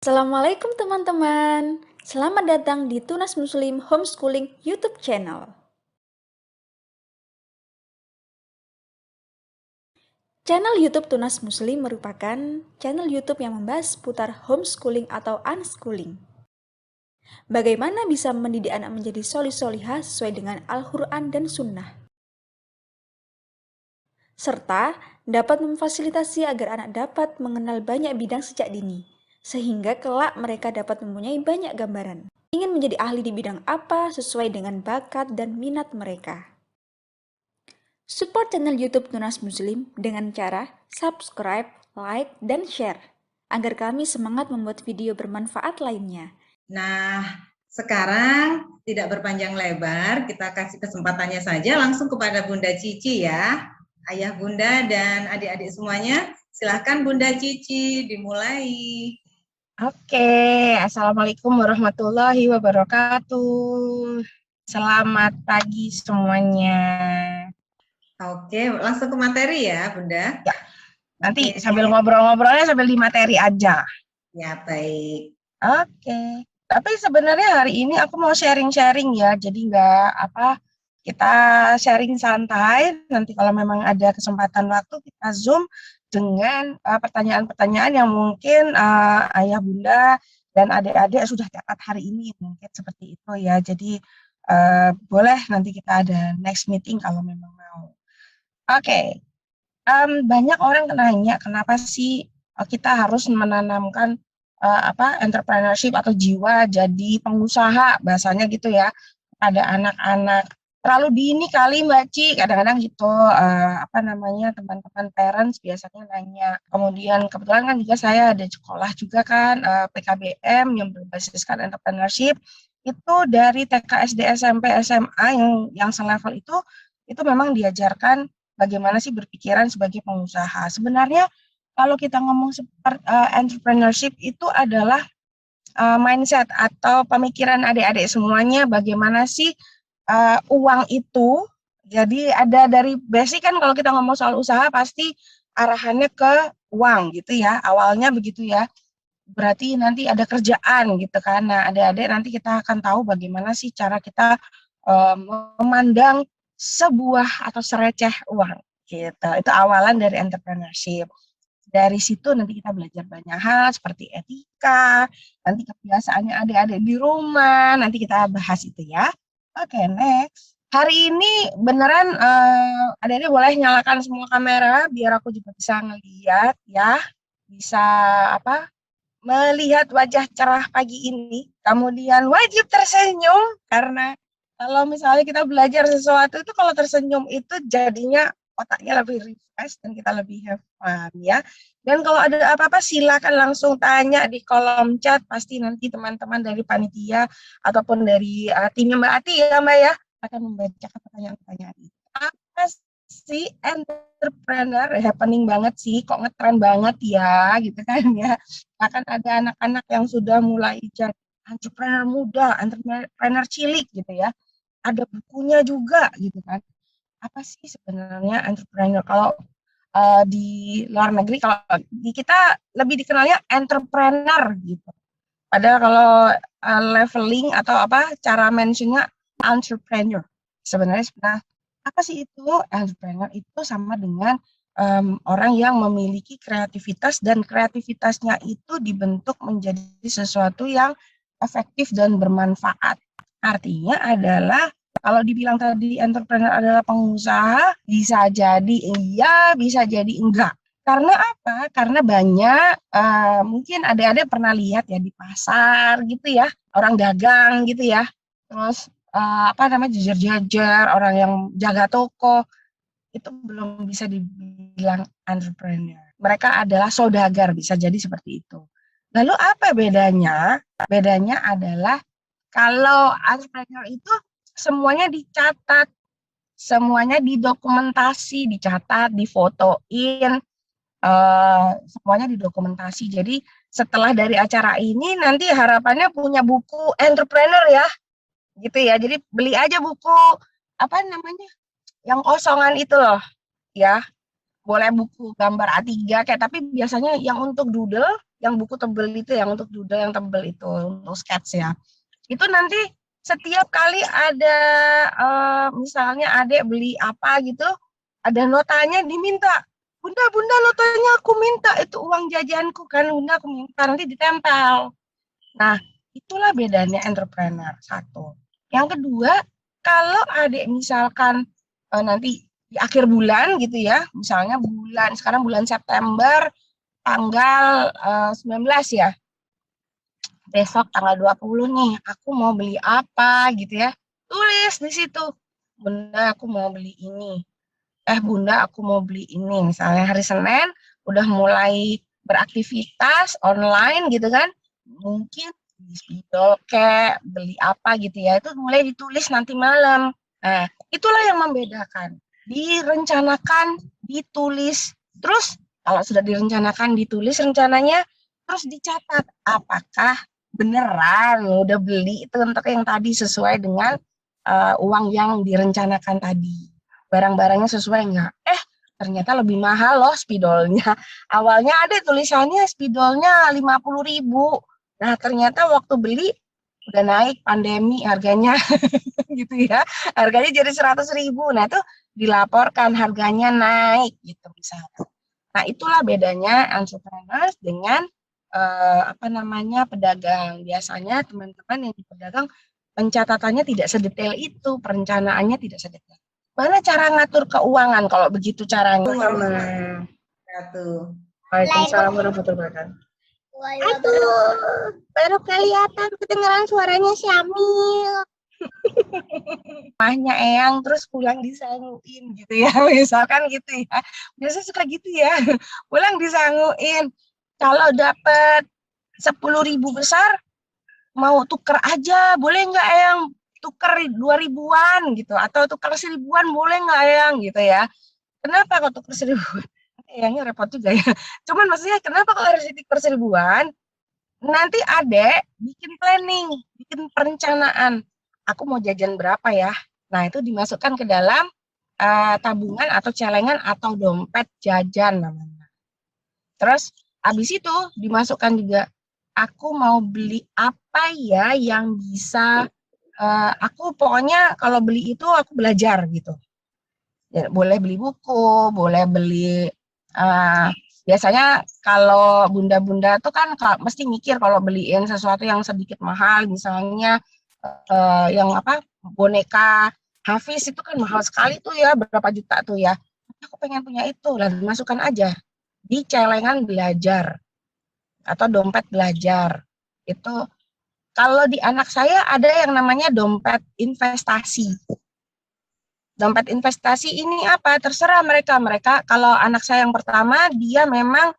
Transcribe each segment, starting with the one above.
Assalamualaikum teman-teman. Selamat datang di Tunas Muslim Homeschooling YouTube channel. Channel YouTube Tunas Muslim merupakan channel YouTube yang membahas seputar homeschooling atau unschooling. Bagaimana bisa mendidik anak menjadi solih-solihah sesuai dengan Al-Quran dan Sunnah. Serta dapat memfasilitasi agar anak dapat mengenal banyak bidang sejak dini, sehingga kelak mereka dapat mempunyai banyak gambaran. Ingin menjadi ahli di bidang apa sesuai dengan bakat dan minat mereka. Support channel YouTube Tunas Muslim dengan cara subscribe, like, dan share, agar kami semangat membuat video bermanfaat lainnya. Nah, sekarang tidak berpanjang lebar, kita kasih kesempatannya saja langsung kepada Bunda Cici ya. Ayah Bunda dan adik-adik semuanya, silahkan Bunda Cici dimulai. Oke, Assalamualaikum warahmatullahi wabarakatuh. Selamat pagi semuanya. Oke, langsung ke materi ya Bunda. Ya, nanti sambil ngobrol-ngobrolnya sambil di materi aja. Ya, baik. Oke, tapi sebenarnya hari ini aku mau sharing-sharing ya, jadi kita sharing santai, nanti kalau memang ada kesempatan waktu kita Zoom dengan pertanyaan-pertanyaan yang mungkin ayah bunda dan adik-adik sudah catat hari ini, mungkin seperti itu ya, jadi boleh nanti kita ada next meeting kalau memang mau. Oke. Banyak orang nanya kenapa sih kita harus menanamkan entrepreneurship atau jiwa jadi pengusaha bahasanya gitu ya pada anak-anak. Terlalu dini kali Mbak Ci, kadang-kadang gitu teman-teman parents biasanya nanya. Kemudian kebetulan kan juga saya ada sekolah juga kan PKBM yang berbasiskan entrepreneurship itu dari TK, SD, SMP, SMA yang selevel itu memang diajarkan bagaimana sih berpikiran sebagai pengusaha. Sebenarnya kalau kita ngomong seperti entrepreneurship itu adalah mindset atau pemikiran adik-adik semuanya bagaimana sih uang itu. Jadi ada dari basic kan kalau kita ngomong soal usaha pasti arahannya ke uang gitu ya. Awalnya begitu ya. Berarti nanti ada kerjaan gitu kan. Nah, adik-adik nanti kita akan tahu bagaimana sih cara kita memandang sebuah atau sereceh uang gitu. Itu awalan dari entrepreneurship. Dari situ nanti kita belajar banyak hal seperti etika, nanti kebiasaannya adik-adik di rumah, nanti kita bahas itu ya. Oke, next. Hari ini beneran adik-adik boleh nyalakan semua kamera biar aku juga bisa ngeliat ya. Bisa melihat wajah cerah pagi ini. Kemudian wajib tersenyum karena kalau misalnya kita belajar sesuatu itu kalau tersenyum itu jadinya otaknya lebih refresh dan kita lebih have fun ya. Dan kalau ada apa-apa silakan langsung tanya di kolom chat, pasti nanti teman-teman dari panitia ataupun dari timnya Mbak Ati ya Mbak ya akan membacakan pertanyaan-pertanyaan itu. Apa sih entrepreneur? Happening banget sih, kok ngetren banget ya gitu kan ya. Akan ada anak-anak yang sudah mulai jadi entrepreneur muda, entrepreneur cilik gitu ya. Ada bukunya juga gitu kan. Apa sih sebenarnya entrepreneur? Kalau di luar negeri, kalau di kita lebih dikenalnya entrepreneur gitu. Padahal kalau leveling atau cara mentionnya entrepreneur. Sebenarnya apa sih itu? Entrepreneur itu sama dengan orang yang memiliki kreativitas dan kreativitasnya itu dibentuk menjadi sesuatu yang efektif dan bermanfaat. Artinya adalah kalau dibilang tadi entrepreneur adalah pengusaha, bisa jadi iya, bisa jadi enggak. Karena apa? Karena banyak, mungkin adik-adik pernah lihat ya di pasar gitu ya, orang dagang gitu ya, terus jajar-jajar, orang yang jaga toko, itu belum bisa dibilang entrepreneur. Mereka adalah saudagar, bisa jadi seperti itu. Lalu apa bedanya? Bedanya adalah kalau entrepreneur itu semuanya dicatat, semuanya didokumentasi, dicatat, difotoin, semuanya didokumentasi. Jadi setelah dari acara ini nanti harapannya punya buku entrepreneur ya, gitu ya. Jadi beli aja buku yang kosongan itu loh, ya. Boleh buku gambar A3 kayak, tapi biasanya yang untuk doodle yang buku tebel itu, yang untuk doodle yang tebel itu, untuk sketch ya. Itu nanti setiap kali ada misalnya adik beli apa gitu, ada notanya diminta. Bunda, bunda notanya aku minta, itu uang jajanku kan, bunda aku minta, nanti ditempel. Nah, itulah bedanya entrepreneur, satu. Yang kedua, kalau adik misalkan nanti di akhir bulan gitu ya, misalnya sekarang bulan September, tanggal 19 ya, besok tanggal 20 nih, aku mau beli apa gitu ya, tulis di situ, bunda aku mau beli ini, bunda aku mau beli ini, misalnya hari Senin udah mulai beraktivitas online gitu kan, mungkin di spidol kayak beli apa gitu ya, itu mulai ditulis nanti malam. Nah, itulah yang membedakan, direncanakan, ditulis, terus kalau sudah direncanakan, ditulis rencananya, terus dicatat apakah beneran udah beli itu untuk yang tadi sesuai dengan uang yang direncanakan tadi. Barang-barangnya sesuai nggak? Ternyata lebih mahal loh spidolnya. Awalnya ada tulisannya spidolnya 50.000. Nah, ternyata waktu beli udah naik pandemi harganya gitu ya. Harganya jadi 100.000. Nah, itu dilaporkan harganya naik gitu misalnya. Nah, itulah bedanya entrepreneur dengan pedagang. Biasanya teman-teman yang di pedagang pencatatannya tidak sedetail itu, perencanaannya tidak sedetail. Mana cara ngatur keuangan kalau begitu caranya? Waalaikumsalam warahmatullahi wabarakatuh. Aduh, baru kelihatan kedengeran suaranya Syamil. Mahnya Eyang terus pulang disanguin gitu ya, misalkan gitu ya. Biasa suka gitu ya, pulang disanguin. Kalau dapat 10.000 besar, mau tuker aja, boleh nggak Eyang? Tuker 2.000-an gitu, atau tuker 1.000-an boleh nggak Eyang gitu ya. Kenapa kok tuker 1.000-an? Eyangnya repot juga ya. Cuman maksudnya kenapa kok harus tuker 1.000-an? Nanti adek bikin planning, bikin perencanaan. Aku mau jajan berapa ya? Nah, itu dimasukkan ke dalam tabungan atau celengan atau dompet jajan namanya. Terus habis itu dimasukkan juga, aku mau beli apa ya yang bisa, aku pokoknya kalau beli itu aku belajar gitu. Ya, boleh beli buku, boleh beli, biasanya kalau bunda-bunda tuh kan mesti mikir kalau beliin sesuatu yang sedikit mahal, misalnya yang boneka Hafiz itu kan mahal sekali tuh ya, berapa juta tuh ya. Aku pengen punya itu, dan masukkan aja di celengan belajar atau dompet belajar. Itu kalau di anak saya ada yang namanya dompet investasi. Dompet investasi ini apa? Terserah mereka. Kalau anak saya yang pertama, dia memang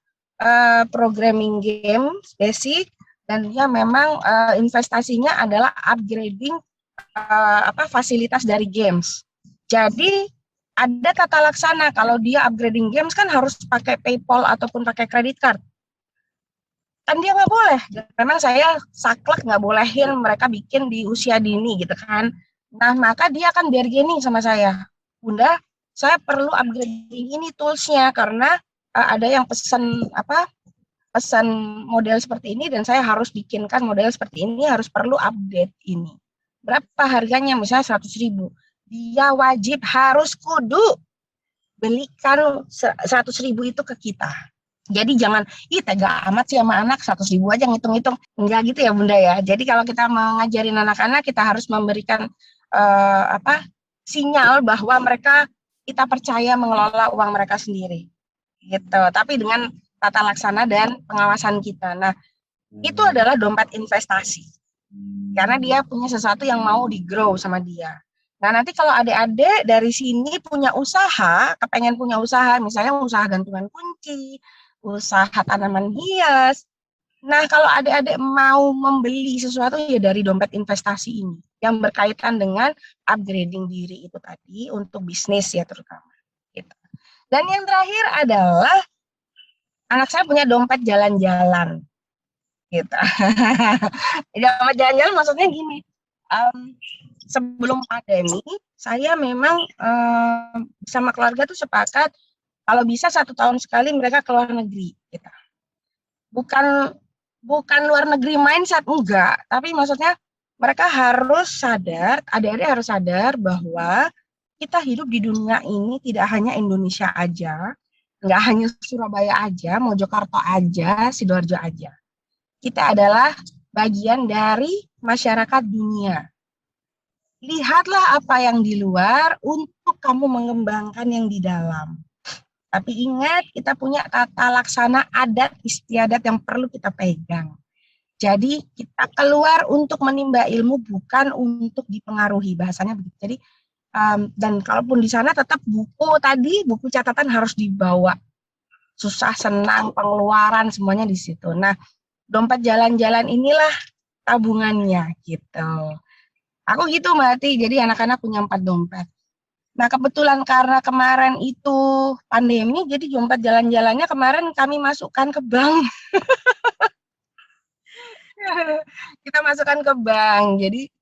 programming game basic, dan dia memang investasinya adalah upgrading fasilitas dari games. Jadi ada tata laksana, kalau dia upgrading games kan harus pakai PayPal ataupun pakai credit card. Kan dia nggak boleh. Memang saya saklek nggak bolehin mereka bikin di usia dini gitu kan. Nah, maka dia akan bargaining sama saya. Bunda, saya perlu upgrading ini toolsnya karena ada yang pesan model seperti ini dan saya harus bikinkan model seperti ini, harus perlu update ini. Berapa harganya? Misalnya 100.000. Dia wajib harus kudu belikan 100.000 itu ke kita. Jadi jangan, tega amat sih sama anak, 100.000 aja ngitung-ngitung. Enggak gitu ya Bunda ya. Jadi kalau kita mengajarin anak-anak, kita harus memberikan sinyal bahwa kita percaya mengelola uang mereka sendiri. Gitu. Tapi dengan tata laksana dan pengawasan kita. Nah, itu adalah dompet investasi. Karena dia punya sesuatu yang mau di-grow sama dia. Nah, nanti kalau adik-adik dari sini punya usaha, kepengen punya usaha, misalnya usaha gantungan kunci, usaha tanaman hias. Nah, kalau adik-adik mau membeli sesuatu ya dari dompet investasi ini, yang berkaitan dengan upgrading diri itu tadi untuk bisnis ya terutama. Gitu. Dan yang terakhir adalah anak saya punya dompet jalan-jalan. Gitu. Dompet jalan-jalan maksudnya gini, sebelum pandemi, saya memang sama keluarga tuh sepakat kalau bisa 1 tahun sekali mereka ke luar negeri. Gitu. bukan bukan luar negeri mindset, enggak, tapi maksudnya mereka harus sadar, adik-adik harus sadar bahwa kita hidup di dunia ini tidak hanya Indonesia aja, nggak hanya Surabaya aja, Mojokerto aja, Sidoarjo aja. Kita adalah bagian dari masyarakat dunia. Lihatlah apa yang di luar untuk kamu mengembangkan yang di dalam. Tapi ingat, kita punya tata laksana adat istiadat yang perlu kita pegang. Jadi kita keluar untuk menimba ilmu, bukan untuk dipengaruhi, bahasanya begitu. Jadi dan kalaupun di sana tetap buku catatan harus dibawa. Susah, senang, pengeluaran semuanya di situ. Nah, dompet jalan-jalan inilah tabungannya gitu. Aku gitu Mbak Ati, jadi anak-anak punya 4 dompet. Nah, kebetulan karena kemarin itu pandemi, jadi dompet jalan-jalannya kemarin kami masukkan ke bank. Kita masukkan ke bank. Jadi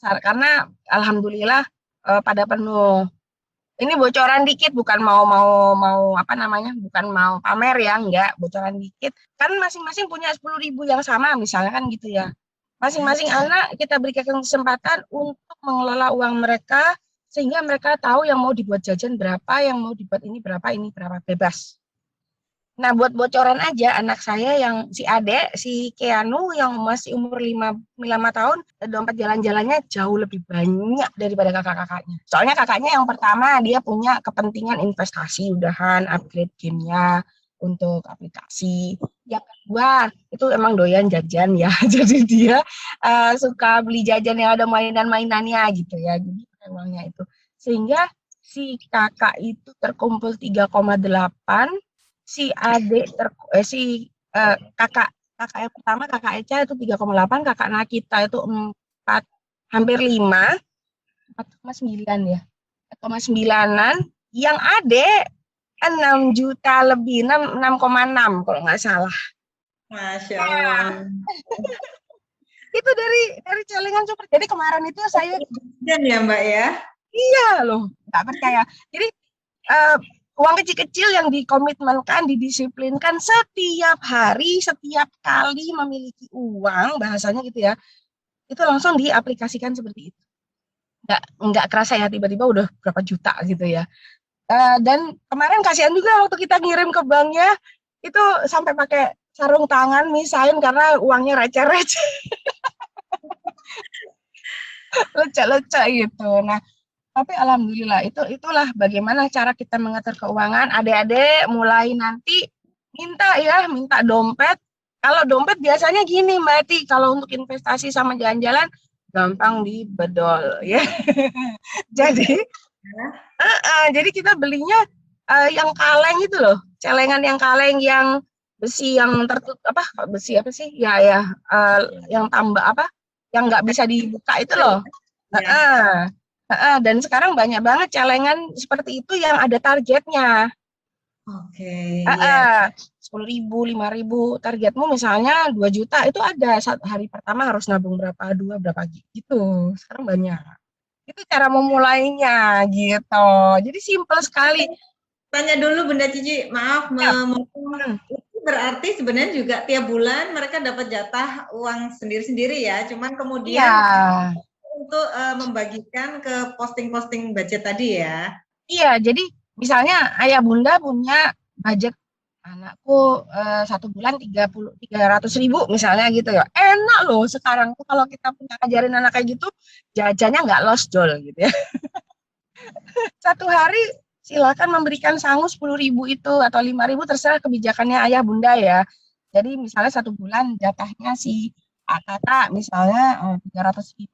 karena alhamdulillah pada penuh. Ini bocoran dikit, bukan mau apa namanya, bukan mau pamer ya, enggak, bocoran dikit. Kan masing-masing punya 10.000 yang sama misalnya kan gitu ya. Masing-masing anak kita berikan kesempatan untuk mengelola uang mereka sehingga mereka tahu yang mau dibuat jajan berapa, yang mau dibuat ini berapa, bebas. Nah, buat bocoran aja, anak saya yang si Ade, si Keanu yang masih umur 5 tahun, dompet jalan-jalannya jauh lebih banyak daripada kakak-kakaknya. Soalnya kakaknya yang pertama, dia punya kepentingan investasi, udahan, upgrade gamenya untuk aplikasi. Yang kedua, itu emang doyan jajan ya. Jadi dia suka beli jajan yang ada mainan-mainannya gitu ya. Jadi uangnya itu. Sehingga si kakak itu terkumpul 3,8, si adik kakak yang pertama, kakak Eca itu 3,8, kakak Nakita itu 4, hampir 5, 4,9 ya, 4,9-an, yang adik 6 juta lebih, 6,6 kalau nggak salah. Masya Allah. Itu dari celengan super. Jadi kemarin itu saya dan ya Mbak ya. Iya loh, nggak percaya. Jadi uang kecil-kecil yang dikomitmenkan, didisiplinkan setiap hari, setiap kali memiliki uang, bahasanya gitu ya, itu langsung diaplikasikan seperti itu. Nggak kerasa ya, tiba-tiba udah berapa juta gitu ya. Dan kemarin kasihan juga waktu kita ngirim ke banknya, itu sampai pakai sarung tangan, misahin karena uangnya receh-receh. Lecek-lecek gitu. Nah, tapi alhamdulillah itulah bagaimana cara kita mengatur keuangan. Adik-adik mulai nanti minta dompet. Kalau dompet biasanya gini Mbak Ati, kalau untuk investasi sama jalan-jalan gampang dibedol ya. Jadi kita belinya yang kaleng itu loh, celengan yang kaleng yang besi yang tertutup besi apa sih? Yang tambah yang nggak bisa dibuka itu loh. Dan sekarang banyak banget celengan seperti itu yang ada targetnya. Oke. 10.000, 5.000, targetmu misalnya 2 juta, itu ada hari pertama harus nabung berapa, 2 berapa gitu. Sekarang banyak. Itu cara memulainya gitu. Jadi simpel sekali. Tanya dulu Bunda Cici, maaf memotong. Itu berarti sebenarnya juga tiap bulan mereka dapat jatah uang sendiri-sendiri ya. Cuman kemudian untuk membagikan ke posting-posting budget tadi ya. Iya, jadi misalnya ayah bunda punya budget anakku 1 bulan 300.000 misalnya gitu ya. Enak loh sekarang tuh kalau kita punya ajarin anak kayak gitu, jajannya nggak lost jol gitu ya. Satu hari silakan memberikan sangu 10.000 itu atau 5.000, terserah kebijakannya ayah bunda ya. Jadi misalnya 1 bulan jatahnya si kakak misalnya 300.000,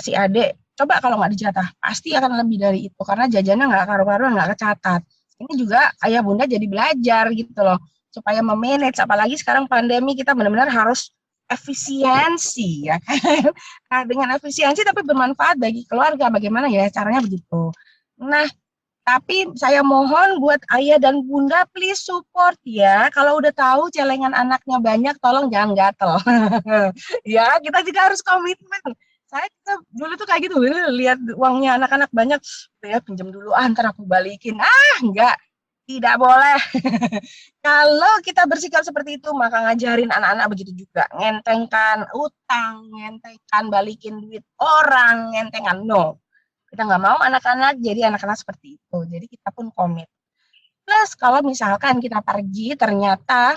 si adik coba kalau nggak dijatah pasti akan lebih dari itu karena jajannya nggak karu-karuan, nggak kecatat. Ini juga ayah bunda jadi belajar gitu loh supaya memanage, apalagi sekarang pandemi kita benar-benar harus efisiensi ya kan. Nah, dengan efisiensi tapi bermanfaat bagi keluarga, bagaimana ya caranya begitu. Nah, tapi saya mohon buat ayah dan bunda please support ya. Kalau udah tahu celengan anaknya banyak, tolong jangan gatel. Ya, kita juga harus komitmen. Kita dulu tuh kayak gitu, lihat uangnya anak-anak banyak, ya pinjam dulu, ntar aku balikin. Enggak. Tidak boleh. Kalau kita bersikap seperti itu, maka ngajarin anak-anak begitu juga. Ngentengkan utang, ngentengkan balikin duit orang, ngentengkan. No. Kita nggak mau anak-anak jadi anak-anak seperti itu. Jadi kita pun komit. Plus kalau misalkan kita pergi, ternyata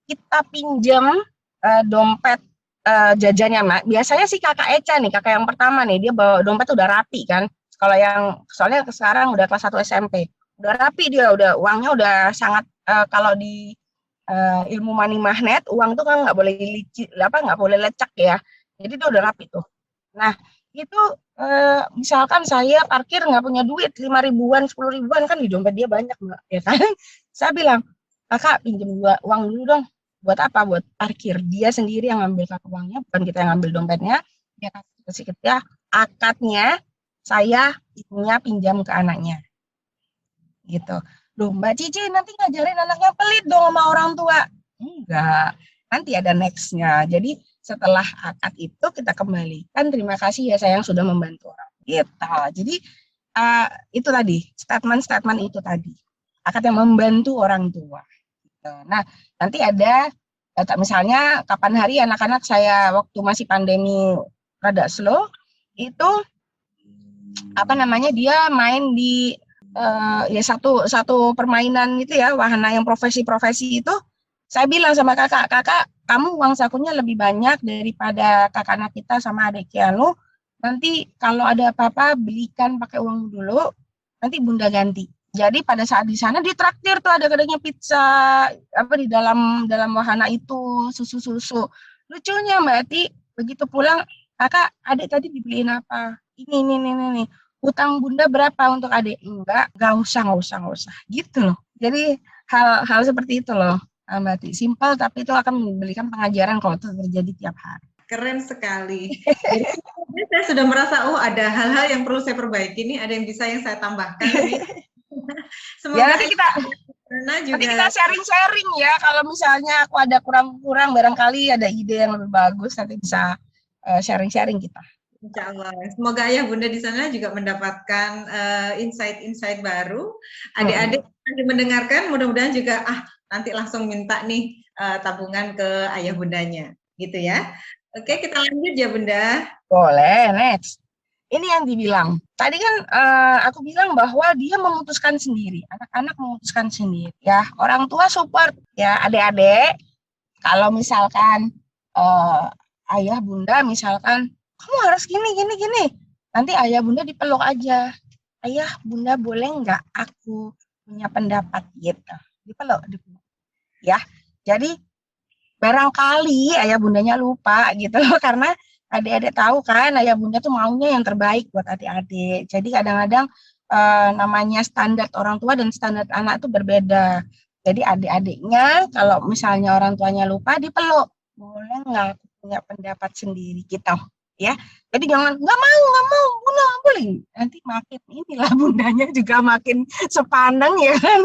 kita pinjam dompet jajannya, Mak. Biasanya sih kakak Eca nih, kakak yang pertama nih, dia bawa dompet udah rapi kan. Kalau yang soalnya sekarang udah kelas 1 SMP, udah rapi dia, udah uangnya udah sangat kalau di ilmu money magnet, uang tuh kan nggak boleh nggak boleh lecek ya. Jadi dia udah rapi tuh. Nah itu misalkan saya parkir nggak punya duit 5 ribuan, 10 ribuan kan di dompet dia banyak, Mbak, ya kan? Saya bilang, kakak pinjam gua uang dulu dong. Buat apa? Buat parkir. Dia sendiri yang ngambil uangnya, bukan kita yang ngambil dompetnya. Dia kasih ke kita, akadnya saya ibunya pinjam ke anaknya. Gitu. Loh, Mbak Cici nanti ngajarin anaknya pelit dong sama orang tua. Enggak. Nanti ada next-nya. Jadi setelah akad itu kita kembalikan, terima kasih ya sayang sudah membantu orang kita. Jadi itu tadi, statement-statement itu tadi. Akad yang membantu orang tua. Nah, nanti ada misalnya kapan hari anak-anak saya waktu masih pandemi rada slow itu apa namanya dia main di ya satu permainan gitu ya, wahana yang profesi-profesi itu. Saya bilang sama kakak kamu uang sakunya lebih banyak daripada kakak anak kita sama adik Kianu. Nanti kalau ada apa-apa belikan pakai uang dulu, nanti bunda ganti. Jadi pada saat di sana ditraktir tuh ada kadangnya pizza apa di dalam wahana itu, susu. Lucunya Mbak Ati, begitu pulang, kakak adik tadi dibeliin apa? Ini. Hutang bunda berapa untuk adik? Enggak usah. Gitu loh. Jadi hal seperti itu loh, Mbak Ati. Simpel tapi itu akan memberikan pengajaran kalau itu terjadi tiap hari. Keren sekali. Jadi, saya sudah merasa, ada hal-hal yang perlu saya perbaiki nih, ada yang bisa yang saya tambahkan nih. Semoga ya nanti kita sharing-sharing ya, kalau misalnya aku ada kurang-kurang barangkali ada ide yang lebih bagus nanti bisa sharing-sharing kita. Insya Allah. Semoga ayah bunda di sana juga mendapatkan insight-insight baru. Adik-adik yang mendengarkan mudah-mudahan juga nanti langsung minta nih tabungan ke ayah bundanya, gitu ya. Oke, kita lanjut ya bunda. Boleh, next. Ini yang dibilang. Tadi kan aku bilang bahwa dia memutuskan sendiri. Anak-anak memutuskan sendiri. Ya, orang tua support. Ya, adik-adik. Kalau misalkan ayah bunda misalkan, kamu harus gini. Nanti ayah bunda dipeluk aja. Ayah bunda boleh nggak aku punya pendapat gitu. Dipeluk. Ya, jadi barangkali ayah bundanya lupa gitu loh. Karena adik-adik tahu kan ayah bunda tuh maunya yang terbaik buat adik-adik. Jadi kadang-kadang namanya standar orang tua dan standar anak itu berbeda. Jadi adik-adiknya kalau misalnya orang tuanya lupa dipeluk. Boleh nggak punya pendapat sendiri gitu ya. Jadi jangan nggak mau bunda nggak boleh. Nanti makin inilah bundanya juga makin sepandang ya kan.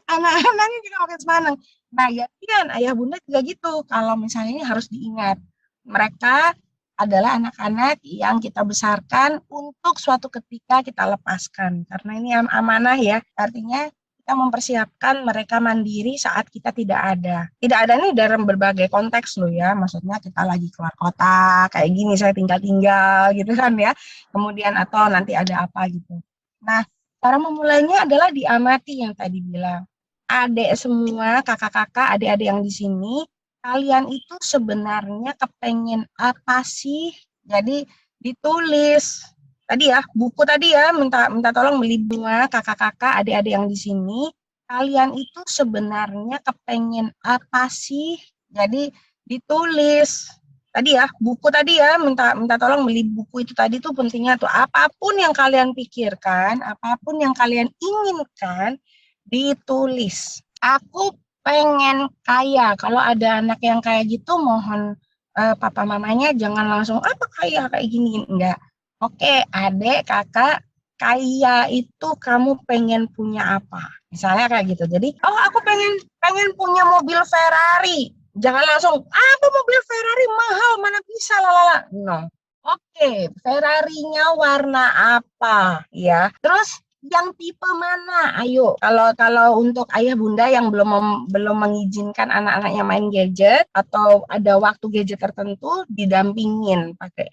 Anak-anaknya juga makin sepandang. Nah ya kan ayah bunda juga gitu. Kalau misalnya ini harus diingat. Mereka adalah anak-anak yang kita besarkan untuk suatu ketika kita lepaskan. Karena ini amanah ya, artinya kita mempersiapkan mereka mandiri saat kita tidak ada. Tidak ada ini dalam berbagai konteks loh ya, maksudnya kita lagi keluar kota, kayak gini saya tinggal-tinggal gitu kan ya, kemudian atau nanti ada apa gitu. Nah, cara memulainya adalah diamati yang tadi bilang. Adik semua, kakak-kakak, adik-adik yang di sini, kalian itu sebenarnya kepengen apa sih? Jadi ditulis tadi ya, buku tadi ya, minta tolong beli bunga kakak-kakak, adik-adik yang di sini. Kalian itu sebenarnya kepengen apa sih? Jadi ditulis tadi ya, buku tadi ya, minta tolong beli buku itu tadi tuh pentingnya tuh. Apapun yang kalian pikirkan, apapun yang kalian inginkan, ditulis. Aku pengen kaya. Kalau ada anak yang kayak gitu, mohon papa mamanya jangan langsung apa kaya kayak gini, enggak. Oke, adik, kakak, kaya itu kamu pengen punya apa? Misalnya kayak gitu. Jadi, aku pengen punya mobil Ferrari. Jangan langsung apa mobil Ferrari mahal, mana bisa lalala. No. Oke, Ferrarinya warna apa? Ya. Terus yang tipe mana? Ayo, kalau untuk ayah bunda yang belum mengizinkan anak-anaknya main gadget atau ada waktu gadget tertentu, didampingin pakai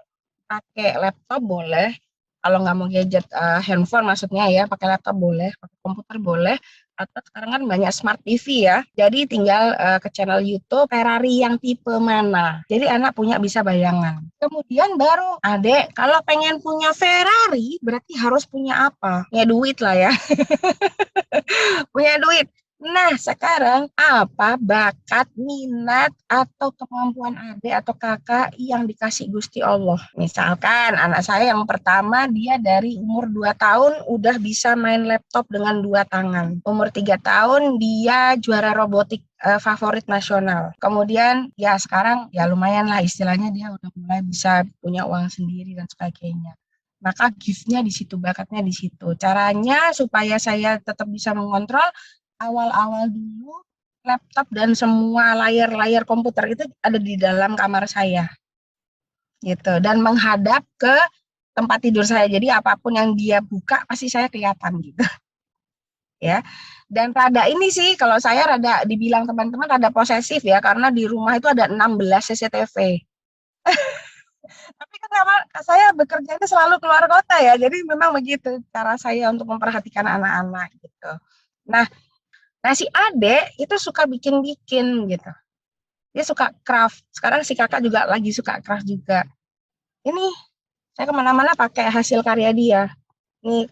pakai laptop boleh. Kalau nggak mau gadget handphone maksudnya ya, pakai laptop boleh, pakai komputer boleh. Atau sekarang kan banyak smart TV ya, jadi tinggal ke channel YouTube Ferrari yang tipe mana. Jadi anak bisa bayangan. Kemudian baru adek kalau pengen punya Ferrari berarti harus punya apa? Ya duit lah ya, punya duit. Nah, sekarang apa bakat, minat, atau kemampuan adik atau kakak yang dikasih Gusti Allah? Misalkan anak saya yang pertama, dia dari umur 2 tahun udah bisa main laptop dengan 2 tangan. Umur 3 tahun dia juara robotik favorit nasional. Kemudian ya sekarang ya lumayan lah istilahnya dia udah mulai bisa punya uang sendiri dan sebagainya. Maka gift-nya di situ, bakatnya di situ. Caranya supaya saya tetap bisa mengontrol, awal-awal dulu laptop dan semua layar-layar komputer itu ada di dalam kamar saya gitu dan menghadap ke tempat tidur saya, jadi apapun yang dia buka pasti saya kelihatan gitu ya. Dan rada ini sih kalau saya rada dibilang teman-teman rada posesif ya, karena di rumah itu ada 16 CCTV. Tapi kenapa saya bekerja itu selalu keluar kota ya, jadi memang begitu cara saya untuk memperhatikan anak-anak gitu. Nah, si Ade itu suka bikin-bikin gitu. Dia suka craft. Sekarang si kakak juga lagi suka craft juga. Ini saya kemana-mana pakai hasil karya dia. Ini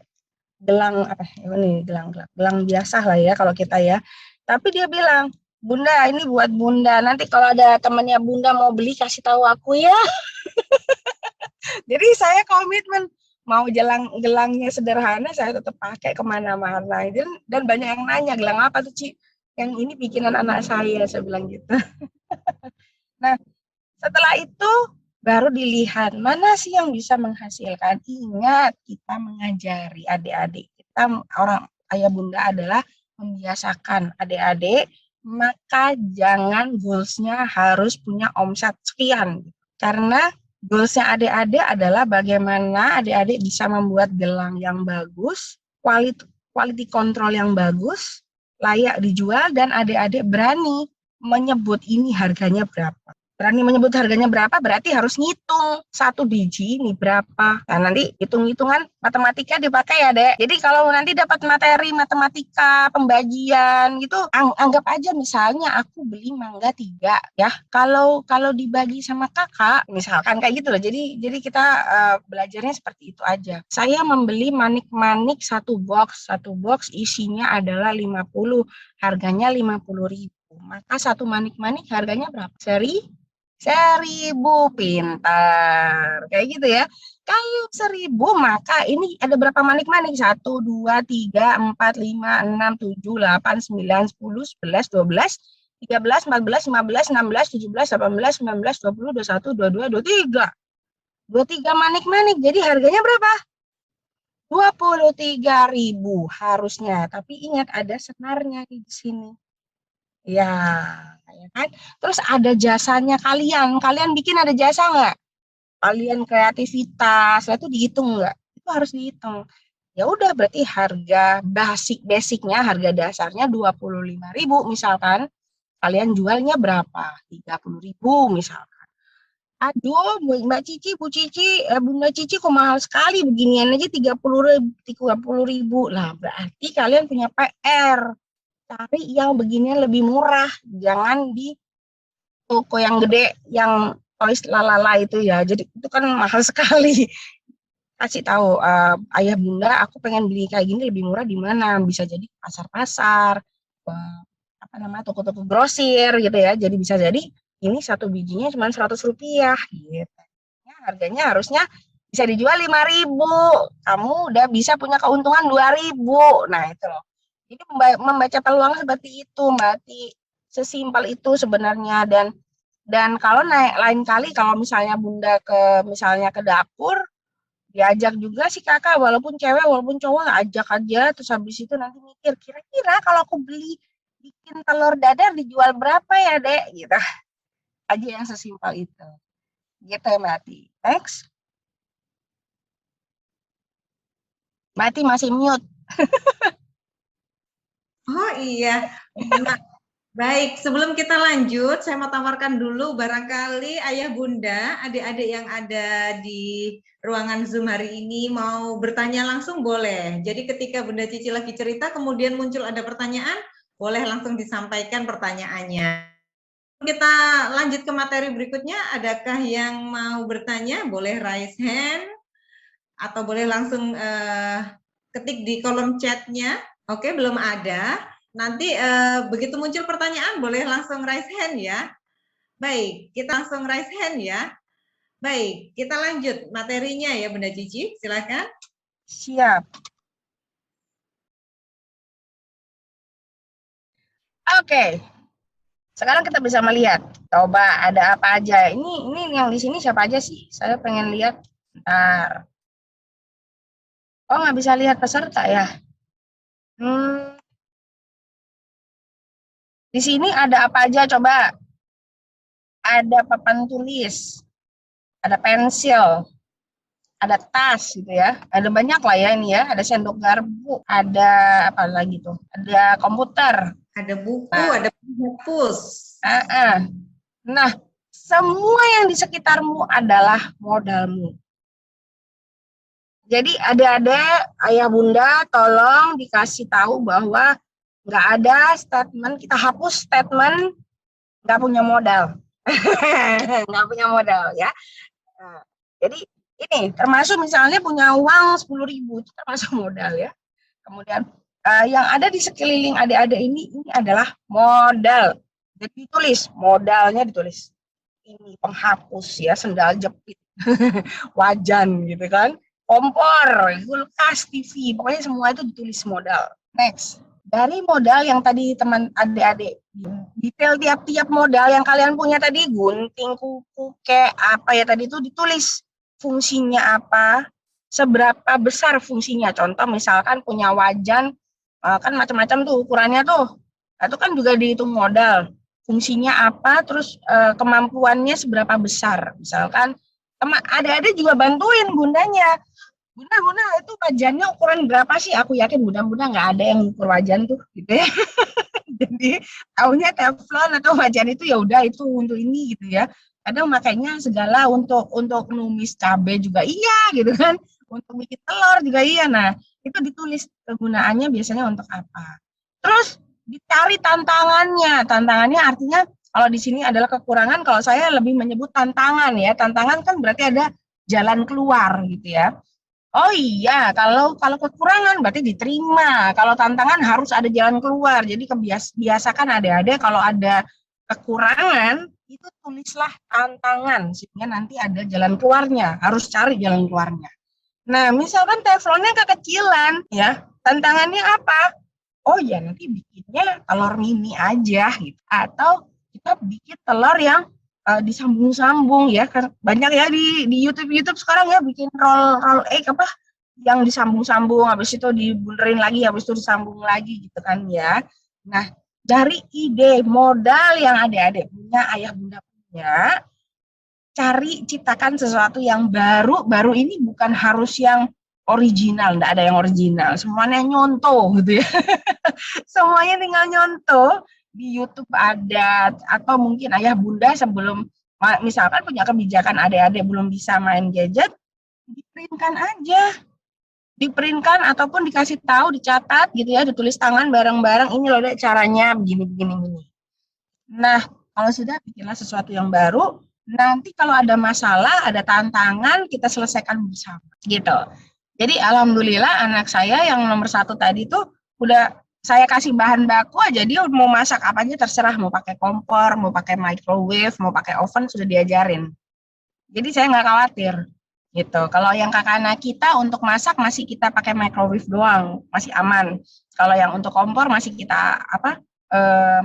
gelang apa? Ini gelang biasa lah ya kalau kita ya. Tapi dia bilang, Bunda ini buat Bunda. Nanti kalau ada temannya Bunda mau beli kasih tahu aku ya. Jadi saya komitmen mau gelangnya sederhana saya tetap pakai kemana-mana. Dan banyak yang nanya gelang apa tuh Ci? Yang ini bikinan anak saya bilang gitu. Nah, setelah itu baru dilihat mana sih yang bisa menghasilkan. Ingat, kita mengajari adik-adik kita, orang ayah bunda adalah membiasakan adik-adik, maka jangan goals-nya harus punya omset sekian. Karena goals-nya adik-adik adalah bagaimana adik-adik bisa membuat gelang yang bagus, quality control yang bagus, layak dijual, dan adik-adik berani menyebut ini harganya berapa. Berani menyebut harganya berapa berarti harus ngitung satu biji ini berapa. Nah nanti hitung-hitungan matematika dipakai ya dek. Jadi kalau nanti dapat materi matematika pembagian gitu, anggap aja misalnya aku beli mangga 3 ya. Kalau dibagi sama kakak misalkan kayak gitu loh. Jadi kita belajarnya seperti itu aja. Saya membeli manik-manik satu box isinya adalah 50, harganya 50.000. Maka satu manik-manik harganya berapa? 1.000, pintar. Kayak gitu ya. Kalau 1.000 maka ini ada berapa manik-manik? 1, 2, 3, 4, 5, 6, 7, 8, 9, 10, 11, 12, 13, 14, 15, 16, 17, 18, 19, 20, 21, 22, 23. 23 manik-manik. Jadi harganya berapa? 23.000 harusnya. Tapi ingat ada senarnya di sini. Ya, ya kan? Terus ada jasanya kalian bikin ada jasa nggak? Kalian kreativitas, itu dihitung nggak? Itu harus dihitung. Ya udah berarti harga basicnya, harga dasarnya 25.000 misalkan. Kalian jualnya berapa? 30.000 misalkan. Aduh, Mbak Cici, Bu Cici, Bunda Cici kok mahal sekali beginian aja 30.000 lah. Berarti kalian punya PR. Cari yang beginian lebih murah, jangan di toko yang gede yang toys lalala itu ya. Jadi itu kan mahal sekali. Kasih tahu ayah bunda, aku pengen beli kayak gini lebih murah di mana? Bisa jadi pasar-pasar, apa namanya toko-toko grosir gitu ya. Jadi bisa jadi ini satu bijinya cuma 100 rupiah gitu. Ya, harganya harusnya bisa dijual 5.000. Kamu udah bisa punya keuntungan 2.000. Nah itu loh. Jadi membaca peluang seperti itu, Mbak Ati. Sesimpel itu sebenarnya. Dan kalau lain kali kalau misalnya Bunda misalnya ke dapur, diajak juga si kakak, walaupun cewek walaupun cowok ajak aja, terus habis itu nanti mikir kira-kira kalau aku bikin telur dadar dijual berapa ya dek gitu aja, yang sesimpel itu gitu ya Mbak Ati. Next, Mbak Ati masih mute. Oh iya, baik, sebelum kita lanjut, saya mau tawarkan dulu barangkali ayah bunda, adik-adik yang ada di ruangan Zoom hari ini mau bertanya langsung boleh. Jadi ketika Bunda Cici lagi cerita, kemudian muncul ada pertanyaan, boleh langsung disampaikan pertanyaannya. Kita lanjut ke materi berikutnya, adakah yang mau bertanya? Boleh raise hand, atau boleh langsung ketik di kolom chatnya. Oke, belum ada. Nanti begitu muncul pertanyaan boleh langsung raise hand ya. Baik, kita langsung raise hand ya. Baik, kita lanjut materinya ya Bunda Cici, silakan. Siap. Oke. Sekarang kita bisa melihat. Coba ada apa aja. Ini yang di sini siapa aja sih? Saya pengen lihat. Bentar. Oh, nggak bisa lihat peserta ya? Di sini ada apa aja coba? Ada papan tulis, ada pensil, ada tas gitu ya. Ada banyak lah ya ini ya. Ada sendok garpu, ada apa lagi tuh? Ada komputer. Ada buku, ada penghapus. Nah, semua yang di sekitarmu adalah modalmu. Jadi adik-adik, ayah bunda tolong dikasih tahu bahwa nggak ada statement, kita hapus statement nggak punya modal. Nggak punya modal ya. Nah, jadi ini termasuk misalnya punya uang 10.000 itu termasuk modal ya. Kemudian yang ada di sekeliling adik-adik ini adalah modal. Jadi ditulis, modalnya ditulis. Ini penghapus ya, sendal jepit, wajan gitu kan. Kompor, kulkas, TV, pokoknya semua itu ditulis modal. Next, dari modal yang tadi teman adik-adik, detail tiap-tiap modal yang kalian punya tadi, gunting, kuku, kayak apa ya tadi itu ditulis fungsinya apa, seberapa besar fungsinya. Contoh misalkan punya wajan, kan macam-macam tuh ukurannya tuh, itu kan juga dihitung modal. Fungsinya apa, terus kemampuannya seberapa besar. Misalkan adik-adik juga bantuin bundanya. Bunda itu wajannya ukuran berapa sih? Aku yakin bunda nggak ada yang ukur wajan tuh, gitu ya. Jadi taunya teflon atau wajan itu ya udah itu untuk ini gitu ya. Kadang makanya segala untuk numis cabai juga iya gitu kan. Untuk bikin telur juga iya. Nah itu ditulis kegunaannya biasanya untuk apa. Terus dicari tantangannya. Tantangannya artinya kalau di sini adalah kekurangan. Kalau saya lebih menyebut tantangan ya. Tantangan kan berarti ada jalan keluar gitu ya. Oh iya, kalau kekurangan berarti diterima. Kalau tantangan harus ada jalan keluar. Jadi biasakan adik-adik kalau ada kekurangan itu tulislah tantangan sehingga nanti ada jalan keluarnya. Harus cari jalan keluarnya. Nah, misalkan teflonnya kekecilan, ya tantangannya apa? Oh ya nanti bikinnya telur mini aja gitu. Atau kita bikin telur yang disambung-sambung ya, banyak ya di YouTube sekarang ya bikin roll egg apa yang disambung-sambung, habis itu dibulerin lagi, habis itu disambung lagi gitu kan ya. Nah dari ide modal yang adik-adik punya, ayah bunda punya, cari ciptakan sesuatu yang baru ini bukan harus yang original, enggak ada yang original, semuanya nyontoh gitu ya. Semuanya tinggal nyontoh. Di YouTube ada, atau mungkin ayah bunda sebelum misalkan punya kebijakan adik-adik belum bisa main gadget, diprintkan aja, diprintkan ataupun dikasih tahu, dicatat gitu ya, ditulis tangan bareng-bareng, ini loh dek caranya begini. Nah kalau sudah bikinlah sesuatu yang baru, nanti kalau ada masalah, ada tantangan, kita selesaikan bersama gitu. Jadi alhamdulillah anak saya yang nomor 1 tadi tuh udah saya kasih bahan baku aja, dia mau masak apa aja terserah, mau pakai kompor, mau pakai microwave, mau pakai oven, sudah diajarin. Jadi saya nggak khawatir gitu. Kalau yang kakak anak kita untuk masak masih kita pakai microwave doang, masih aman. Kalau yang untuk kompor masih kita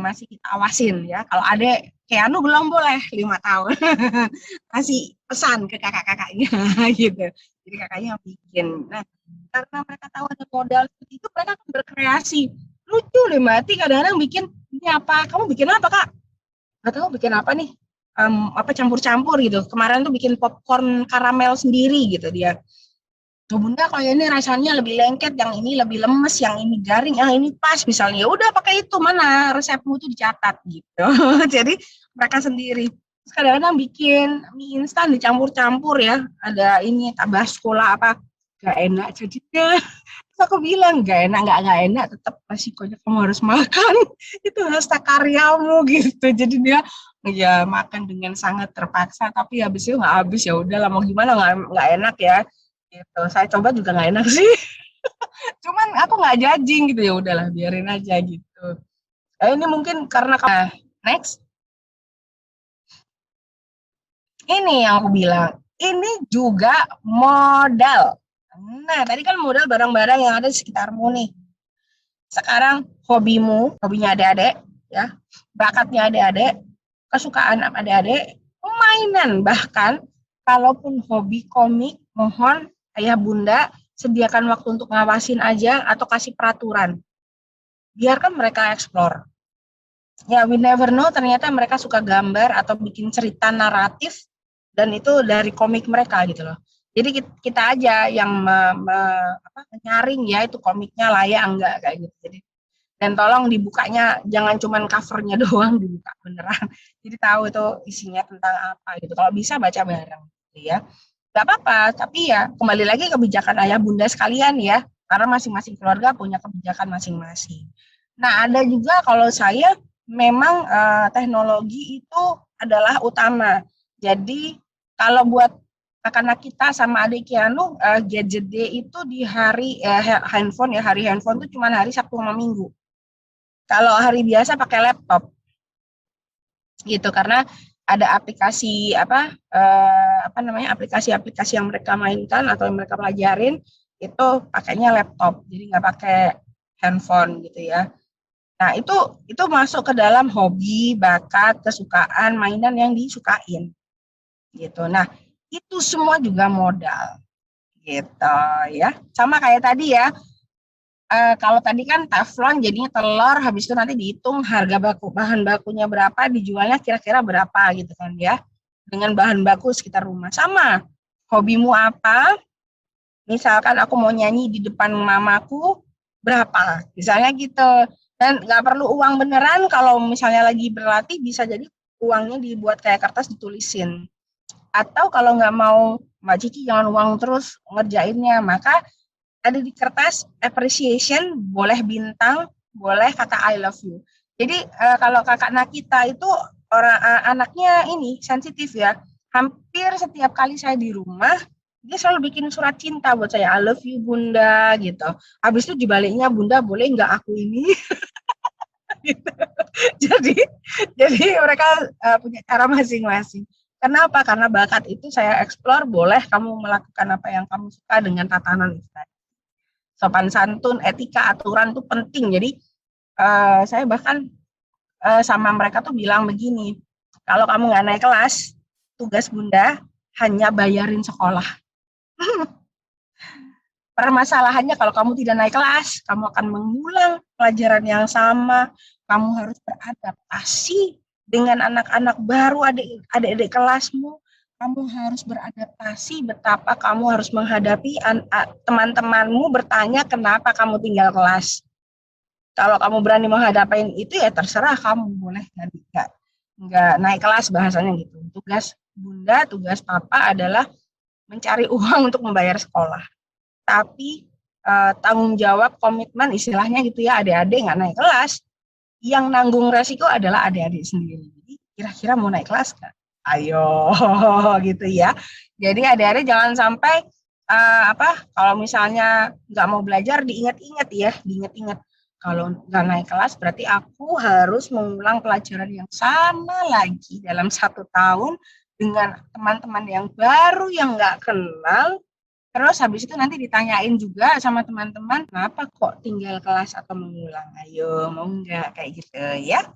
masih kita awasin ya. Kalau adek kayak anu belum boleh 5 tahun. Kasih pesan ke kakak-kakaknya gitu. Jadi kakaknya yang bikin. Nah, karena mereka tahu ada modal seperti itu, mereka akan berkreasi. Lucu deh Mati, kadang-kadang bikin ini apa? Kamu bikin apa kak? Gak tahu bikin apa nih? Apa campur-campur gitu. Kemarin tuh bikin popcorn karamel sendiri gitu dia. tuh bunda kalau ini rasanya lebih lengket, yang ini lebih lemes, yang ini garing, yang ini pas misalnya, ya udah pakai itu, mana resepmu itu dicatat gitu. Jadi mereka sendiri. Terus kadang-kadang bikin mie instan dicampur-campur ya, ada ini tabasco lah apa, gak enak jadinya. Terus aku bilang gak enak, nggak enak, tetap resikonya kamu harus makan. Itu hasta karyamu gitu. Jadi dia ya makan dengan sangat terpaksa, tapi habis itu nggak habis, ya udah lah mau gimana, nggak enak ya gitu. Saya coba juga nggak enak sih. Cuman aku nggak judging gitu, ya udahlah biarin aja gitu. Ini mungkin karena next ini yang aku bilang, ini juga modal. Nah, tadi kan modal barang-barang yang ada di sekitarmu nih. Sekarang hobimu, hobinya adik-adik, ya, bakatnya adik-adik, kesukaan adik-adik, mainan, bahkan kalaupun hobi komik, mohon ayah bunda sediakan waktu untuk ngawasin aja atau kasih peraturan. Biarkan mereka explore. Ya, we never know, ternyata mereka suka gambar atau bikin cerita naratif dan itu dari komik mereka gitu loh. Jadi kita aja yang nyaring ya itu komiknya layak enggak kayak gitu. Jadi dan tolong dibukanya jangan cuman covernya doang, dibuka beneran. Jadi tahu itu isinya tentang apa gitu. Kalau bisa baca bareng gitu ya. Gak apa-apa, tapi ya kembali lagi kebijakan ayah bunda sekalian ya, karena masing-masing keluarga punya kebijakan masing-masing. Nah, ada juga kalau saya memang teknologi itu adalah utama. Jadi kalau buat anak-anak kita sama adik Kianu, gadget day itu di hari handphone ya, hari handphone itu cuma hari Sabtu sama Minggu. Kalau hari biasa pakai laptop gitu, karena ada aplikasi aplikasi-aplikasi yang mereka mainkan atau yang mereka pelajarin itu pakainya laptop, jadi nggak pakai handphone gitu ya. Nah, itu masuk ke dalam hobi, bakat, kesukaan, mainan yang disukain gitu. Nah, itu semua juga modal gitu ya. Sama kayak tadi ya, kalau tadi kan teflon jadinya telur, habis itu nanti dihitung harga bahan bakunya berapa, dijualnya kira-kira berapa gitu kan ya. Dengan bahan baku sekitar rumah. Sama, hobimu apa? Misalkan aku mau nyanyi di depan mamaku, berapa? Misalnya gitu. Dan nggak perlu uang beneran, kalau misalnya lagi berlatih bisa jadi uangnya dibuat kayak kertas ditulisin. Atau kalau nggak mau, Mbak Cici jangan uang terus ngerjainnya, maka ada di kertas appreciation, boleh bintang, boleh kata I love you. Jadi kalau kakak Nakita itu anaknya ini sensitif ya. Hampir setiap kali saya di rumah, dia selalu bikin surat cinta buat saya, I love you bunda gitu. Habis itu dibaliknya, bunda boleh nggak aku ini? Gitu. Jadi jadi mereka punya cara masing-masing. Kenapa? Karena bakat itu saya eksplor, boleh kamu melakukan apa yang kamu suka dengan tatanan itu tadi. Sopan santun, etika, aturan itu penting. Jadi saya bahkan sama mereka tuh bilang begini, kalau kamu nggak naik kelas, tugas bunda hanya bayarin sekolah. Permasalahannya kalau kamu tidak naik kelas, kamu akan mengulang pelajaran yang sama, kamu harus beradaptasi dengan anak-anak baru, adik-adik kelasmu, kamu harus beradaptasi betapa kamu harus menghadapi teman-temanmu bertanya kenapa kamu tinggal kelas. Kalau kamu berani menghadapi itu ya terserah kamu, boleh nggak naik kelas bahasanya gitu. Tugas bunda, tugas papa adalah mencari uang untuk membayar sekolah. Tapi tanggung jawab, komitmen istilahnya gitu ya, adik-adik nggak naik kelas, yang nanggung resiko adalah adik-adik sendiri. Jadi kira-kira mau naik kelas nggak? Ayo gitu ya. Jadi adik-adik jangan sampai kalau misalnya nggak mau belajar diingat-ingat ya, diingat-ingat. Kalau nggak naik kelas berarti aku harus mengulang pelajaran yang sama lagi dalam 1 tahun dengan teman-teman yang baru yang nggak kenal. Terus habis itu nanti ditanyain juga sama teman-teman, kenapa kok tinggal kelas atau mengulang? Ayo, mau nggak kayak gitu ya?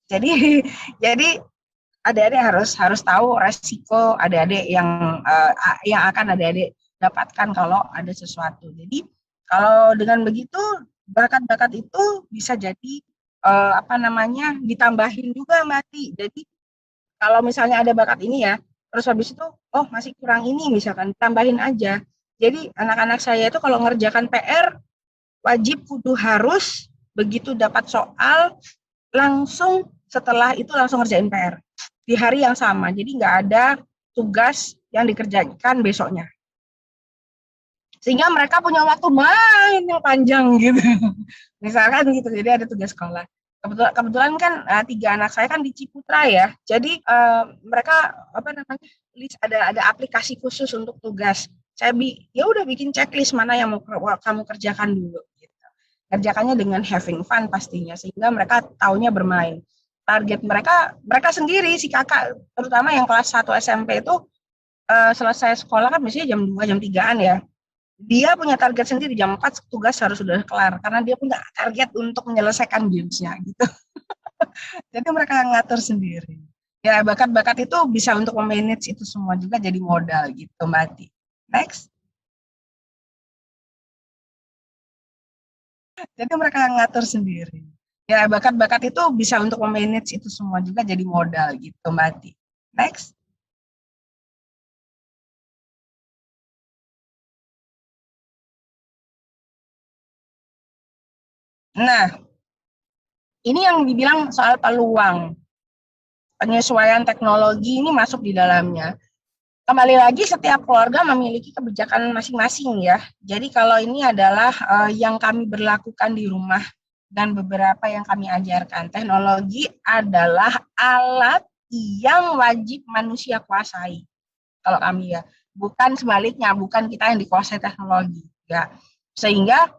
Jadi jadi adik-adik harus tahu resiko adik-adik yang akan adik-adik dapatkan kalau ada sesuatu. Jadi kalau dengan begitu bakat-bakat itu bisa jadi ditambahin juga mati. Jadi kalau misalnya ada bakat ini ya, terus habis itu, oh masih kurang ini misalkan, tambahin aja. Jadi anak-anak saya itu kalau ngerjakan PR wajib kudu harus begitu dapat soal langsung setelah itu langsung ngerjain PR di hari yang sama. Jadi nggak ada tugas yang dikerjakan besoknya. Sehingga mereka punya waktu main yang panjang gitu. Misalkan gitu, jadi ada tugas sekolah. Kebetulan kan 3 anak saya kan di Ciputra ya. Jadi mereka ada aplikasi khusus untuk tugas. Saya ya udah bikin checklist mana yang mau kamu kerjakan dulu. Gitu. Kerjakannya dengan having fun pastinya, sehingga mereka taunya bermain. Target mereka sendiri si kakak, terutama yang kelas 1 SMP itu selesai sekolah kan biasanya jam 2, jam 3-an ya. Dia punya target sendiri, jam 4 tugas harus sudah kelar, karena dia punya target untuk menyelesaikan games-nya gitu. Jadi mereka ngatur sendiri. Ya, bakat-bakat itu bisa untuk memanage itu semua juga jadi modal gitu, Mbak Ati. Next. Jadi mereka ngatur sendiri. Ya, bakat-bakat itu bisa untuk memanage itu semua juga jadi modal gitu, Mbak Ati. Next. Nah, ini yang dibilang soal peluang. Penyesuaian teknologi ini masuk di dalamnya. Kembali lagi setiap keluarga memiliki kebijakan masing-masing ya. Jadi kalau ini adalah yang kami berlakukan di rumah dan beberapa yang kami ajarkan. Teknologi adalah alat yang wajib manusia kuasai. Kalau kami ya, bukan sebaliknya, bukan kita yang dikuasai teknologi ya. Sehingga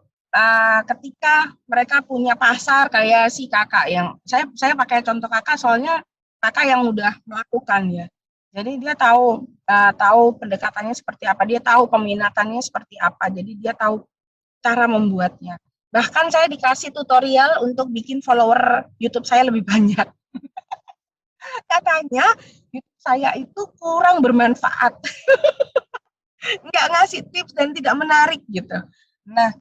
ketika mereka punya pasar kayak si kakak yang saya pakai contoh kakak soalnya kakak yang udah melakukan ya. Jadi dia tahu pendekatannya seperti apa, dia tahu peminatannya seperti apa. Jadi dia tahu cara membuatnya. Bahkan saya dikasih tutorial untuk bikin follower YouTube saya lebih banyak. Katanya YouTube saya itu kurang bermanfaat. Nggak ngasih tips dan tidak menarik gitu. Nah,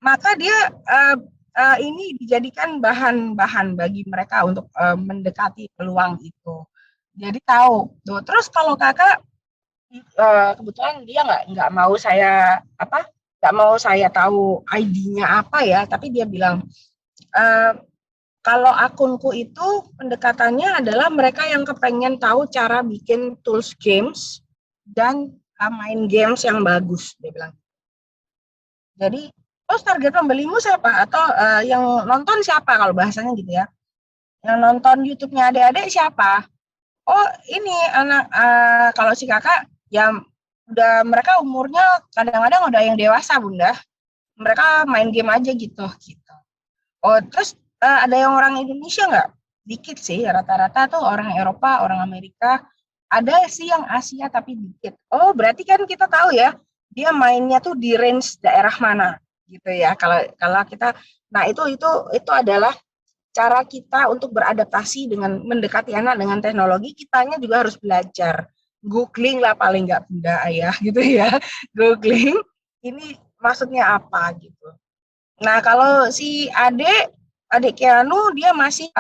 maka dia ini dijadikan bahan-bahan bagi mereka untuk mendekati peluang itu. Jadi tahu. Tuh, terus kalau kakak kebetulan dia nggak mau saya tahu ID-nya apa ya, tapi dia bilang kalau akunku itu pendekatannya adalah mereka yang kepengen tahu cara bikin tools games dan main games yang bagus, dia bilang. Jadi terus target pembelimu siapa atau yang nonton siapa kalau bahasanya gitu ya? Yang nonton YouTube-nya adik-adik siapa? Oh ini anak kalau si kakak ya udah mereka umurnya kadang-kadang udah yang dewasa bunda, mereka main game aja gitu. Oh terus ada yang orang Indonesia nggak? Dikit sih, rata-rata tuh orang Eropa, orang Amerika, ada sih yang Asia tapi dikit. Oh berarti kan kita tahu ya dia mainnya tuh di range daerah mana gitu ya. Kalau kita, nah itu adalah cara kita untuk beradaptasi dengan mendekati anak dengan teknologi. Kitanya juga harus belajar googling lah paling nggak bunda ayah gitu ya, googling ini maksudnya apa gitu. Nah kalau si adik Keanu dia masih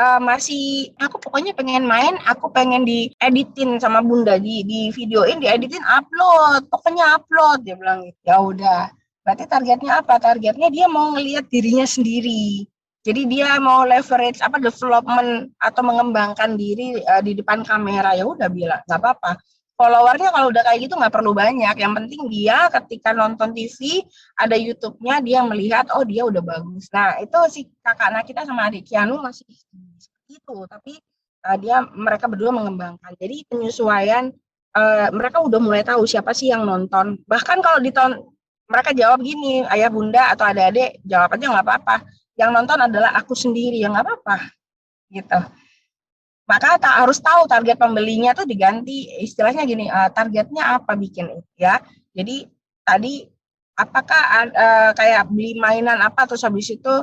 aku pokoknya pengen main, aku pengen dieditin sama bunda, di videoin, dieditin, upload, pokoknya upload, dia bilang gitu. Ya udah, berarti targetnya apa? Targetnya dia mau ngelihat dirinya sendiri. Jadi dia mau leverage development atau mengembangkan diri di depan kamera. Ya udah bilang nggak apa-apa. Followernya kalau udah kayak gitu nggak perlu banyak. Yang penting dia ketika nonton TV ada YouTube-nya dia melihat oh dia udah bagus. Nah itu si kakak anak kita sama adik Kianu masih seperti itu. Tapi mereka berdua mengembangkan. Jadi penyesuaian mereka udah mulai tahu siapa sih yang nonton. Bahkan kalau mereka jawab gini, ayah bunda atau adik-adik jawab aja nggak apa-apa. Yang nonton adalah aku sendiri, yang nggak apa-apa gitu. Maka harus tahu target pembelinya tuh diganti istilahnya gini, targetnya apa bikin itu ya. Jadi tadi apakah kayak beli mainan apa terus habis itu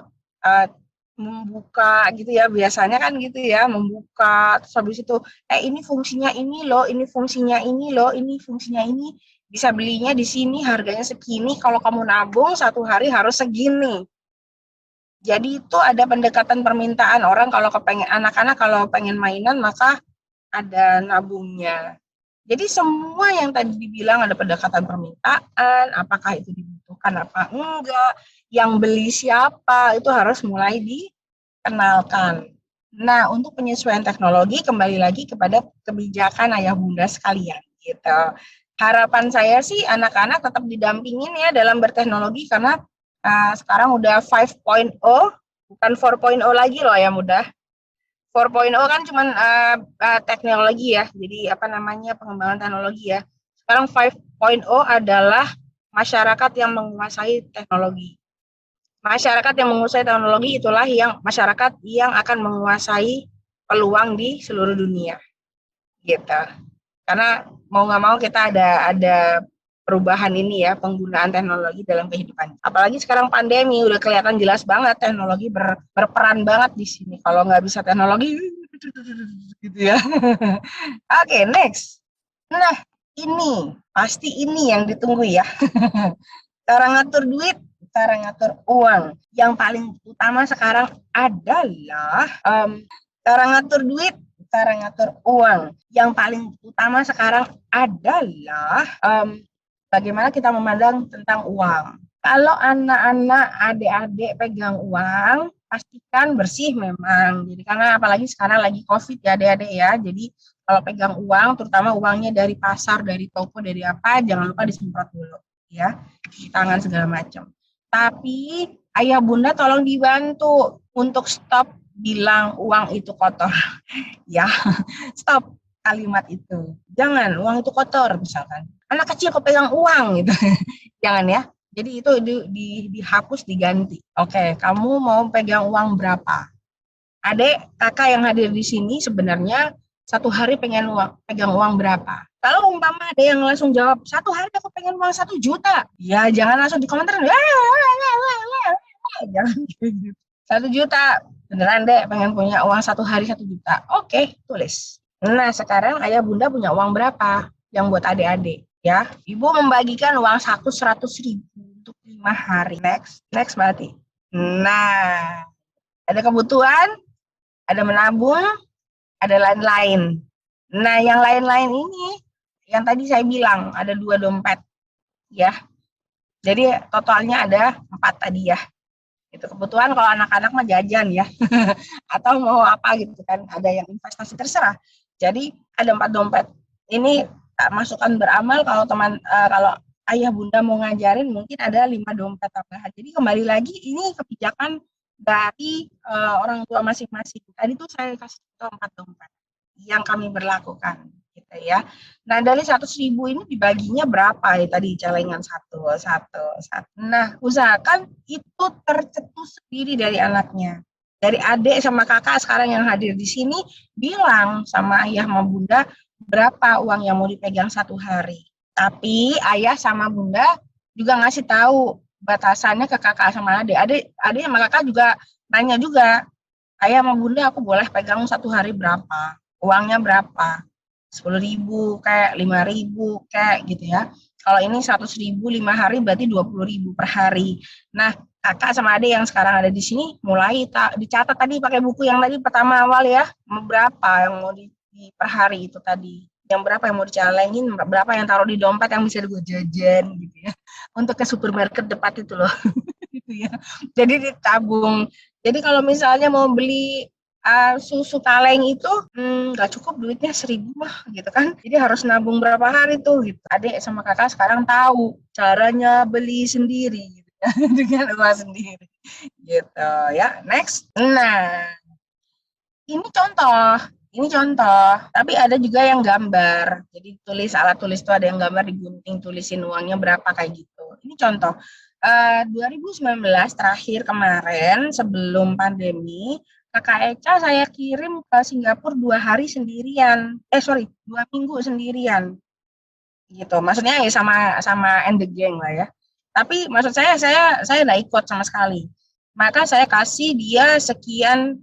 membuka gitu ya, biasanya kan gitu ya, membuka terus habis itu ini fungsinya ini loh, ini fungsinya ini loh, ini fungsinya ini, bisa belinya di sini harganya segini, kalau kamu nabung 1 hari harus segini. Jadi itu ada pendekatan permintaan orang kalau kepengen anak-anak kalau pengen mainan maka ada nabungnya. Jadi semua yang tadi dibilang ada pendekatan permintaan, apakah itu dibutuhkan apa enggak, yang beli siapa, itu harus mulai dikenalkan. Nah, untuk penyesuaian teknologi kembali lagi kepada kebijakan ayah bunda sekalian gitu. Harapan saya sih anak-anak tetap didampingin ya dalam berteknologi karena sekarang udah 5.0, bukan 4.0 lagi loh ya mudah. 4.0 kan cuman teknologi ya, jadi apa namanya pengembangan teknologi ya. Sekarang 5.0 adalah masyarakat yang menguasai teknologi. Masyarakat yang menguasai teknologi itulah yang masyarakat yang akan menguasai peluang di seluruh dunia, gitu. Karena mau nggak mau kita ada perubahan ini ya, penggunaan teknologi dalam kehidupan. Apalagi sekarang pandemi, udah kelihatan jelas banget teknologi berperan banget di sini. Kalau nggak bisa teknologi, gitu ya. Oke, next. Nah, pasti ini yang ditunggu ya. Cara ngatur duit, cara ngatur uang. Yang paling utama sekarang adalah cara ngatur duit, cara ngatur uang. Yang paling utama sekarang adalah bagaimana kita memandang tentang uang. Kalau anak-anak, adik-adik pegang uang, pastikan bersih memang. Jadi karena apalagi sekarang lagi COVID ya adik-adik ya. Jadi kalau pegang uang, terutama uangnya dari pasar, dari toko, dari apa, jangan lupa disemprot dulu ya, di tangan segala macam. Tapi ayah bunda tolong dibantu untuk stop bilang uang itu kotor. Ya, stop kalimat itu. Jangan, uang itu kotor misalkan. Anak kecil kok pegang uang gitu. Jangan ya. Jadi itu dihapus, diganti. Oke, kamu mau pegang uang berapa? Adik, kakak yang hadir di sini sebenarnya satu hari pengen pegang uang berapa? Kalau umpama ada yang langsung jawab, satu hari aku pengen uang 1 juta. Ya jangan langsung di komentar. Jangan gitu. 1 juta. Beneran deh pengen punya uang satu hari 1 juta. Oke, tulis. Nah sekarang ayah bunda punya uang berapa? Yang buat adik-adik. Ya, ibu membagikan uang 100.000 untuk 5 hari. Next berarti. Nah, ada kebutuhan, ada menabung, ada lain-lain. Nah, yang lain-lain ini, yang tadi saya bilang, ada 2 dompet, ya. Jadi totalnya ada 4 tadi ya. Itu kebutuhan kalau anak-anak mah jajan ya. Atau mau apa gitu kan, ada yang investasi terserah. Jadi ada 4 dompet. Ini masukan beramal kalau kalau ayah bunda mau ngajarin mungkin ada 5 dompet tambahan. Jadi kembali lagi ini kebijakan dari orang tua masing-masing. Tadi tuh saya kasih contoh 4 dompet yang kami berlakukan gitu ya. Nah dari 100.000 ini dibaginya berapa ya tadi celengan satu. Nah usahakan itu tercetus sendiri dari anaknya. Dari adik sama kakak sekarang yang hadir di sini bilang sama ayah sama bunda berapa uang yang mau dipegang satu hari. Tapi ayah sama bunda juga ngasih tahu batasannya ke kakak sama adik. Adik sama kakak juga nanya juga, ayah sama bunda aku boleh pegang satu hari berapa? Uangnya berapa? 10.000 kayak 5.000 kayak gitu ya. Kalau ini 100.000 5 hari berarti 20.000 per hari. Nah, kakak sama adik yang sekarang ada di sini mulai dicatat tadi pakai buku yang tadi pertama awal ya. Berapa yang mau di per hari itu tadi. Yang berapa yang mau dicalengin, berapa yang taruh di dompet yang bisa gue jajan gitu ya. Untuk ke supermarket depan itu loh. Gitu ya. Jadi ditabung. Jadi kalau misalnya mau beli susu kaleng itu nggak cukup duitnya 1.000 mah gitu kan, jadi harus nabung berapa hari tuh gitu. Adik sama kakak sekarang tahu caranya beli sendiri gitu ya, dengan uang sendiri gitu ya. Next. Nah ini contoh tapi ada juga yang gambar, jadi tulis alat tulis tuh ada yang gambar digunting tulisin uangnya berapa kayak gitu. Ini contoh 2019 terakhir kemarin sebelum pandemi Kakak Eca saya kirim ke Singapura 2 hari sendirian. 2 minggu sendirian. Gitu. Maksudnya ya sama and the gang lah ya. Tapi maksud saya enggak ikut sama sekali. Maka saya kasih dia sekian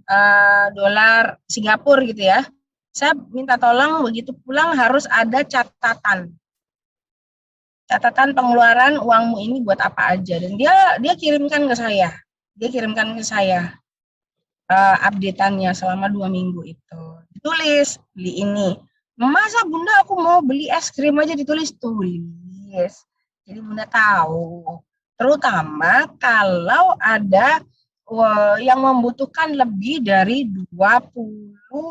dolar Singapura gitu ya. Saya minta tolong begitu pulang harus ada catatan. Catatan pengeluaran uangmu ini buat apa aja, dan dia kirimkan ke saya. Update-annya selama 2 minggu itu. Ditulis, beli ini, Masa Bunda aku mau beli es krim aja ditulis tulis. Jadi Bunda tahu. Terutama kalau ada yang membutuhkan lebih dari 20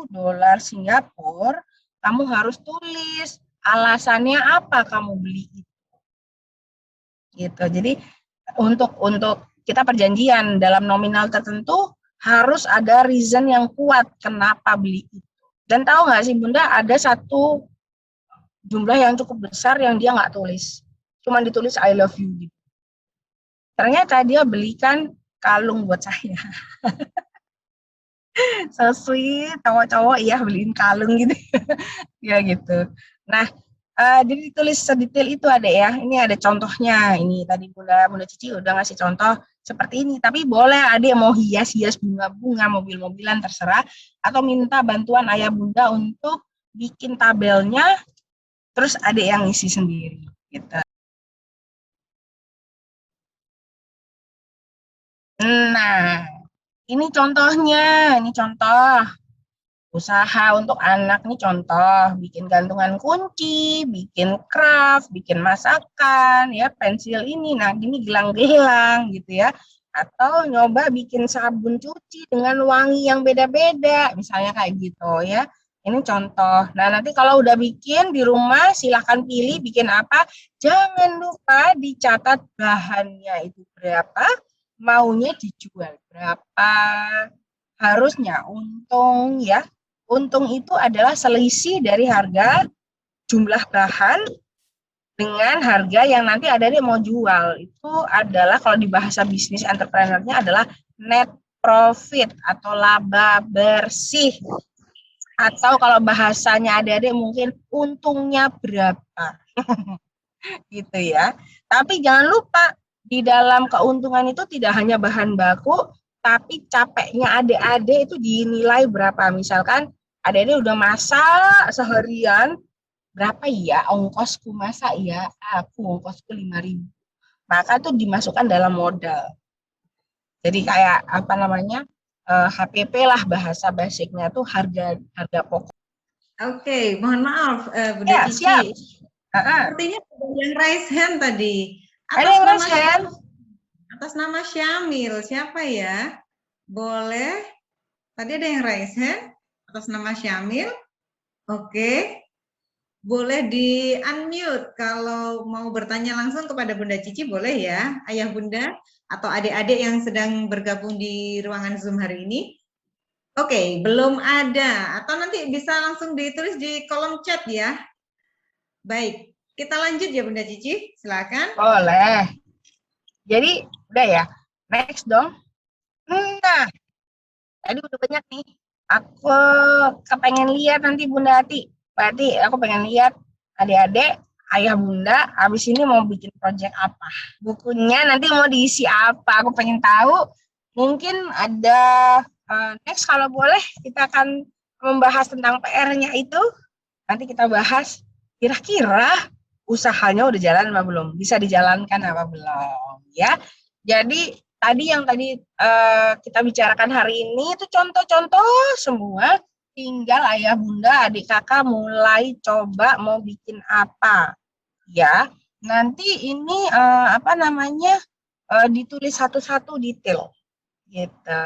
dolar Singapura, kamu harus tulis alasannya apa kamu beli itu. Gitu. Jadi untuk kita perjanjian dalam nominal tertentu harus ada reason yang kuat kenapa beli itu. Dan tahu nggak sih Bunda, ada satu jumlah yang cukup besar yang dia nggak tulis. Cuman ditulis I love you gitu. Ternyata dia belikan kalung buat saya. So sweet, cowok-cowok ya beliin kalung gitu. Ya gitu. Nah, jadi ditulis sedetail itu ada ya. Ini ada contohnya. Ini tadi Bunda Cici udah ngasih contoh seperti ini. Tapi boleh ada yang mau hias-hias bunga-bunga, mobil-mobilan terserah. Atau minta bantuan ayah Bunda untuk bikin tabelnya. Terus ada yang ngisi sendiri. Gitu. Nah, ini contohnya. Ini contoh. Usaha untuk anak nih contoh, bikin gantungan kunci, bikin craft, bikin masakan, ya pensil ini, nah gini gelang-gelang gitu ya. Atau nyoba bikin sabun cuci dengan wangi yang beda-beda, misalnya kayak gitu ya. Ini contoh. Nah nanti kalau udah bikin di rumah silahkan pilih bikin apa. Jangan lupa dicatat bahannya itu berapa, maunya dijual berapa. Harusnya untung ya. Untung itu adalah selisih dari harga jumlah bahan dengan harga yang nanti ada dia mau jual. Itu adalah kalau di bahasa bisnis entrepreneurnya adalah net profit atau laba bersih. Atau kalau bahasanya ada mungkin untungnya berapa. Gitu ya. Tapi jangan lupa di dalam keuntungan itu tidak hanya bahan baku, tapi capeknya adik-adik itu dinilai berapa. Misalkan adik-adik udah masak seharian, berapa ya ongkosku masak ya? Aku ongkosku 5.000. Maka itu dimasukkan dalam modal. Jadi kayak apa namanya? HPP lah bahasa basicnya tuh harga pokok. Oke, mohon maaf Bunda Ya, Cici. siap. Sepertinya ada yang raise hand tadi. Ada yang raise hand? Atas nama Syamil, siapa ya? Boleh? Tadi ada yang raise hand atas nama Syamil. Oke. Boleh di-unmute kalau mau bertanya langsung kepada Bunda Cici, boleh ya, Ayah Bunda atau adik-adik yang sedang bergabung di ruangan Zoom hari ini. Oke, belum ada. Atau nanti bisa langsung ditulis di kolom chat ya. Baik, kita lanjut ya Bunda Cici, silakan. Boleh. Jadi udah ya, next dong. Nah, tadi udah banyak nih. Aku kepengen lihat nanti Bunda Ati. Berarti aku pengen lihat adik-adik, ayah Bunda, habis ini mau bikin project apa. Bukunya nanti mau diisi apa, aku pengen tahu. Mungkin ada, next kalau boleh kita akan membahas tentang PR-nya itu. Nanti kita bahas kira-kira usahanya udah jalan apa belum, bisa dijalankan apa belum, ya. Jadi tadi kita bicarakan hari ini itu contoh-contoh semua, tinggal ayah bunda adik kakak mulai coba mau bikin apa, ya. Nanti ini ditulis satu-satu detail, gitu.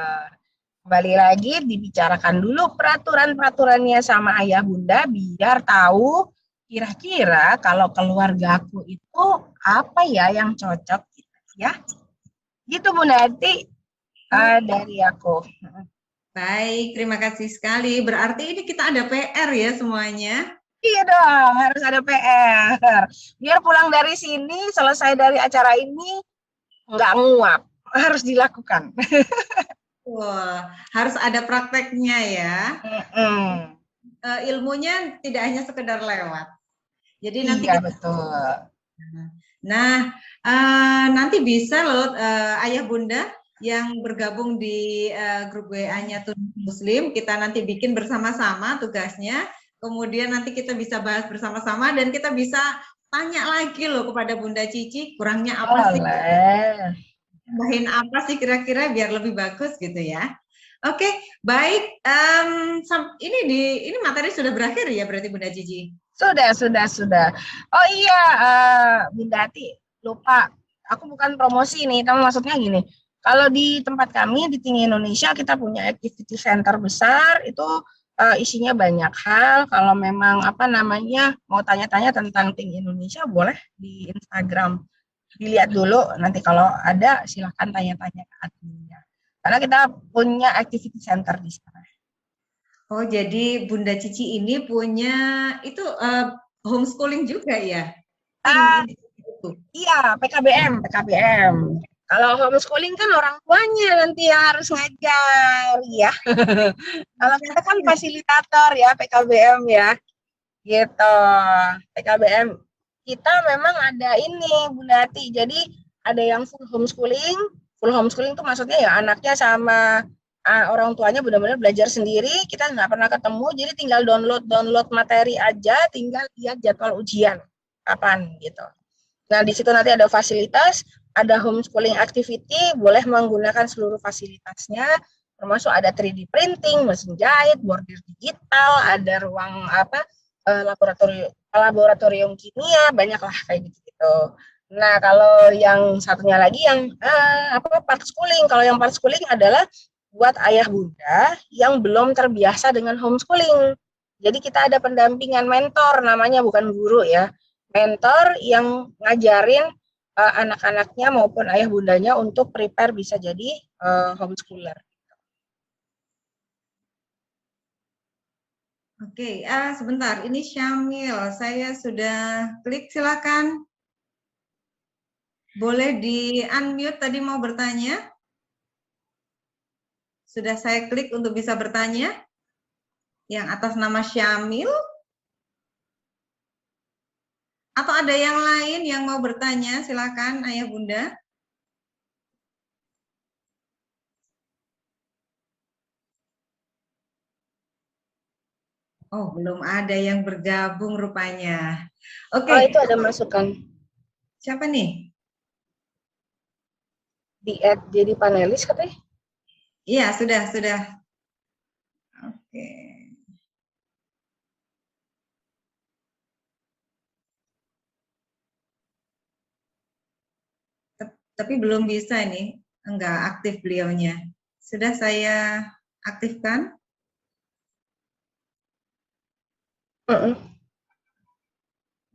Kembali lagi dibicarakan dulu peraturan-peraturannya sama ayah bunda biar tahu kira-kira kalau keluargaku itu apa ya yang cocok gitu ya. Gitu Bunda Ati dari aku. Baik, terima kasih sekali. Berarti ini kita ada PR ya semuanya. Iya dong, harus ada PR. Biar pulang dari sini, selesai dari acara ini, nggak nguap. Harus dilakukan. Wah, harus ada prakteknya ya. Ilmunya tidak hanya sekedar lewat. Jadi nanti iya, betul. Nah, nanti bisa loh ayah bunda yang bergabung di grup WA-nya Tun Muslim, kita nanti bikin bersama-sama tugasnya, kemudian nanti kita bisa bahas bersama-sama dan kita bisa tanya lagi loh kepada Bunda Cici, kurangnya apa sih? Tambahin apa sih kira-kira biar lebih bagus gitu ya. Oke, baik. Ini materi sudah berakhir ya berarti Bunda Cici? Sudah. Oh iya, Bunda Ati, lupa. Aku bukan promosi nih, tapi maksudnya gini. Kalau di tempat kami di Tinggi Indonesia kita punya activity center besar, itu isinya banyak hal. Kalau memang apa namanya mau tanya-tanya tentang Tinggi Indonesia, boleh di Instagram dilihat dulu. Nanti kalau ada silahkan tanya-tanya ke adminnya. Karena kita punya activity center di sana. Oh, jadi Bunda Cici ini punya itu homeschooling juga ya? Ah, Itu. Iya, PKBM. Kalau homeschooling kan orang tuanya nanti yang harus ngajar, ya. Kalau kita kan fasilitator ya, PKBM ya, gitu. PKBM kita memang ada ini, Bunda Ati. Jadi ada yang full homeschooling. Full homeschooling itu maksudnya ya anaknya sama orang tuanya benar-benar belajar sendiri. Kita nggak pernah ketemu, jadi tinggal download materi aja, tinggal lihat jadwal ujian kapan gitu. Nah, di situ nanti ada fasilitas, ada homeschooling activity, boleh menggunakan seluruh fasilitasnya, termasuk ada 3D printing, mesin jahit, bordir digital, ada ruang laboratorium kimia, banyaklah kayak gitu. Nah, kalau yang satunya lagi yang part schooling. Kalau yang part schooling adalah buat ayah bunda yang belum terbiasa dengan homeschooling. Jadi kita ada pendampingan mentor, namanya bukan guru ya, mentor yang ngajarin anak-anaknya maupun ayah bundanya untuk prepare bisa jadi homeschooler. Oke, sebentar. Ini Syamil. Saya sudah klik, silakan. Boleh di-unmute tadi mau bertanya? Sudah saya klik untuk bisa bertanya. Yang atas nama Syamil. Atau ada yang lain yang mau bertanya? Silakan, Ayah Bunda. Oh, belum ada yang bergabung rupanya. Oke. Oh, itu ada masukan. Siapa nih? Di-add jadi panelis katanya? Iya, sudah. Oke. Tapi belum bisa ini, enggak aktif beliaunya. Sudah saya aktifkan.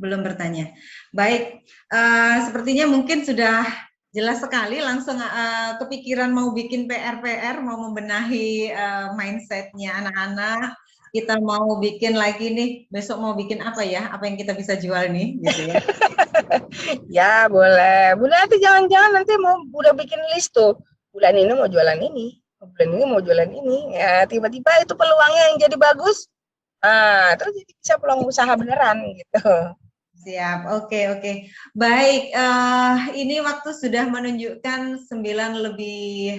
Belum bertanya. Baik, sepertinya mungkin sudah jelas sekali, langsung kepikiran mau bikin PR, mau membenahi mindsetnya anak-anak. Kita mau bikin lagi nih, besok mau bikin apa ya? Apa yang kita bisa jual nih, gitu ya? Ya boleh. Bunda nanti jangan-jangan nanti mau udah bikin list tuh. Bulan ini mau jualan ini, bulan ini mau jualan ini. Ya tiba-tiba itu peluangnya yang jadi bagus. Terus jadi bisa peluang usaha beneran gitu. Siap, oke. Baik, ini waktu sudah menunjukkan 9:17.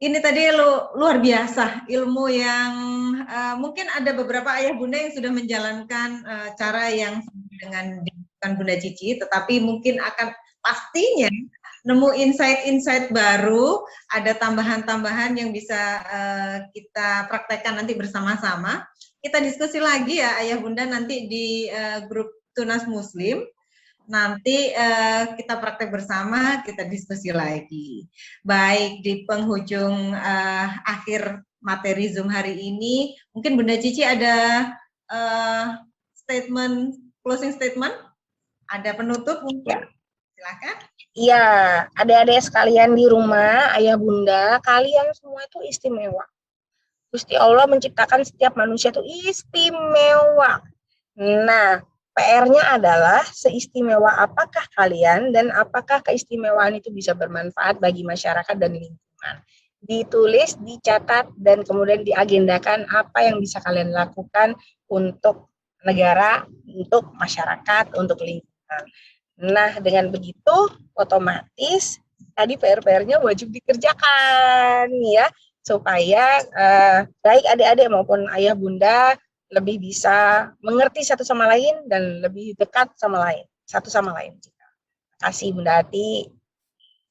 Ini tadi luar biasa ilmu yang mungkin ada beberapa ayah bunda yang sudah menjalankan cara yang dengan Bunda Cici, tetapi mungkin akan pastinya nemu insight-insight baru, ada tambahan-tambahan yang bisa kita praktekkan nanti bersama-sama. Kita diskusi lagi ya ayah bunda nanti di grup Tunas Muslim. Nanti kita praktek bersama, kita diskusi lagi. Baik, di penghujung akhir materi Zoom hari ini, mungkin Bunda Cici ada closing statement? Ada penutup mungkin? Ya. Silakan. Iya, adik-adik sekalian di rumah, ayah bunda, kalian semua itu istimewa. Gusti Allah menciptakan setiap manusia itu istimewa. Nah, PR-nya adalah seistimewa apakah kalian dan apakah keistimewaan itu bisa bermanfaat bagi masyarakat dan lingkungan. Ditulis, dicatat, dan kemudian diagendakan apa yang bisa kalian lakukan untuk negara, untuk masyarakat, untuk lingkungan. Nah, dengan begitu otomatis tadi PR-PR-nya wajib dikerjakan ya, supaya baik adik-adik maupun ayah bunda lebih bisa mengerti satu sama lain dan lebih dekat sama lain, satu sama lain. Terima kasih Bunda Ati.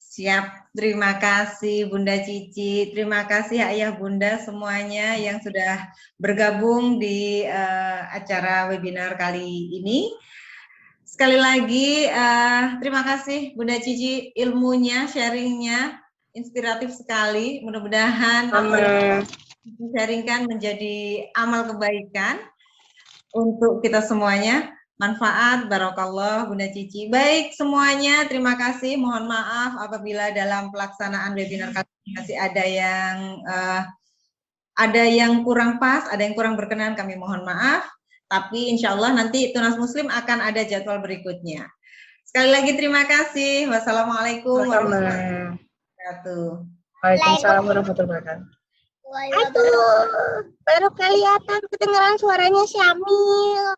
Siap, terima kasih Bunda Cici, terima kasih Ayah Bunda semuanya yang sudah bergabung di acara webinar kali ini. Sekali lagi terima kasih Bunda Cici, ilmunya, sharingnya inspiratif sekali. Mudah-mudahan sharingkan menjadi amal kebaikan untuk kita semuanya. Manfaat, barokallah Bunda Cici. Baik semuanya, terima kasih. Mohon maaf apabila dalam pelaksanaan webinar kali ini masih ada yang kurang pas, ada yang kurang berkenan, kami mohon maaf. Tapi insya Allah nanti Tunas Muslim akan ada jadwal berikutnya. Sekali lagi terima kasih. Wassalamualaikum warahmatullahi wabarakatuh. Waalaikumsalam warahmatullahi wabarakatuh. Aduh, baru kelihatan kedengeran suaranya Syamil.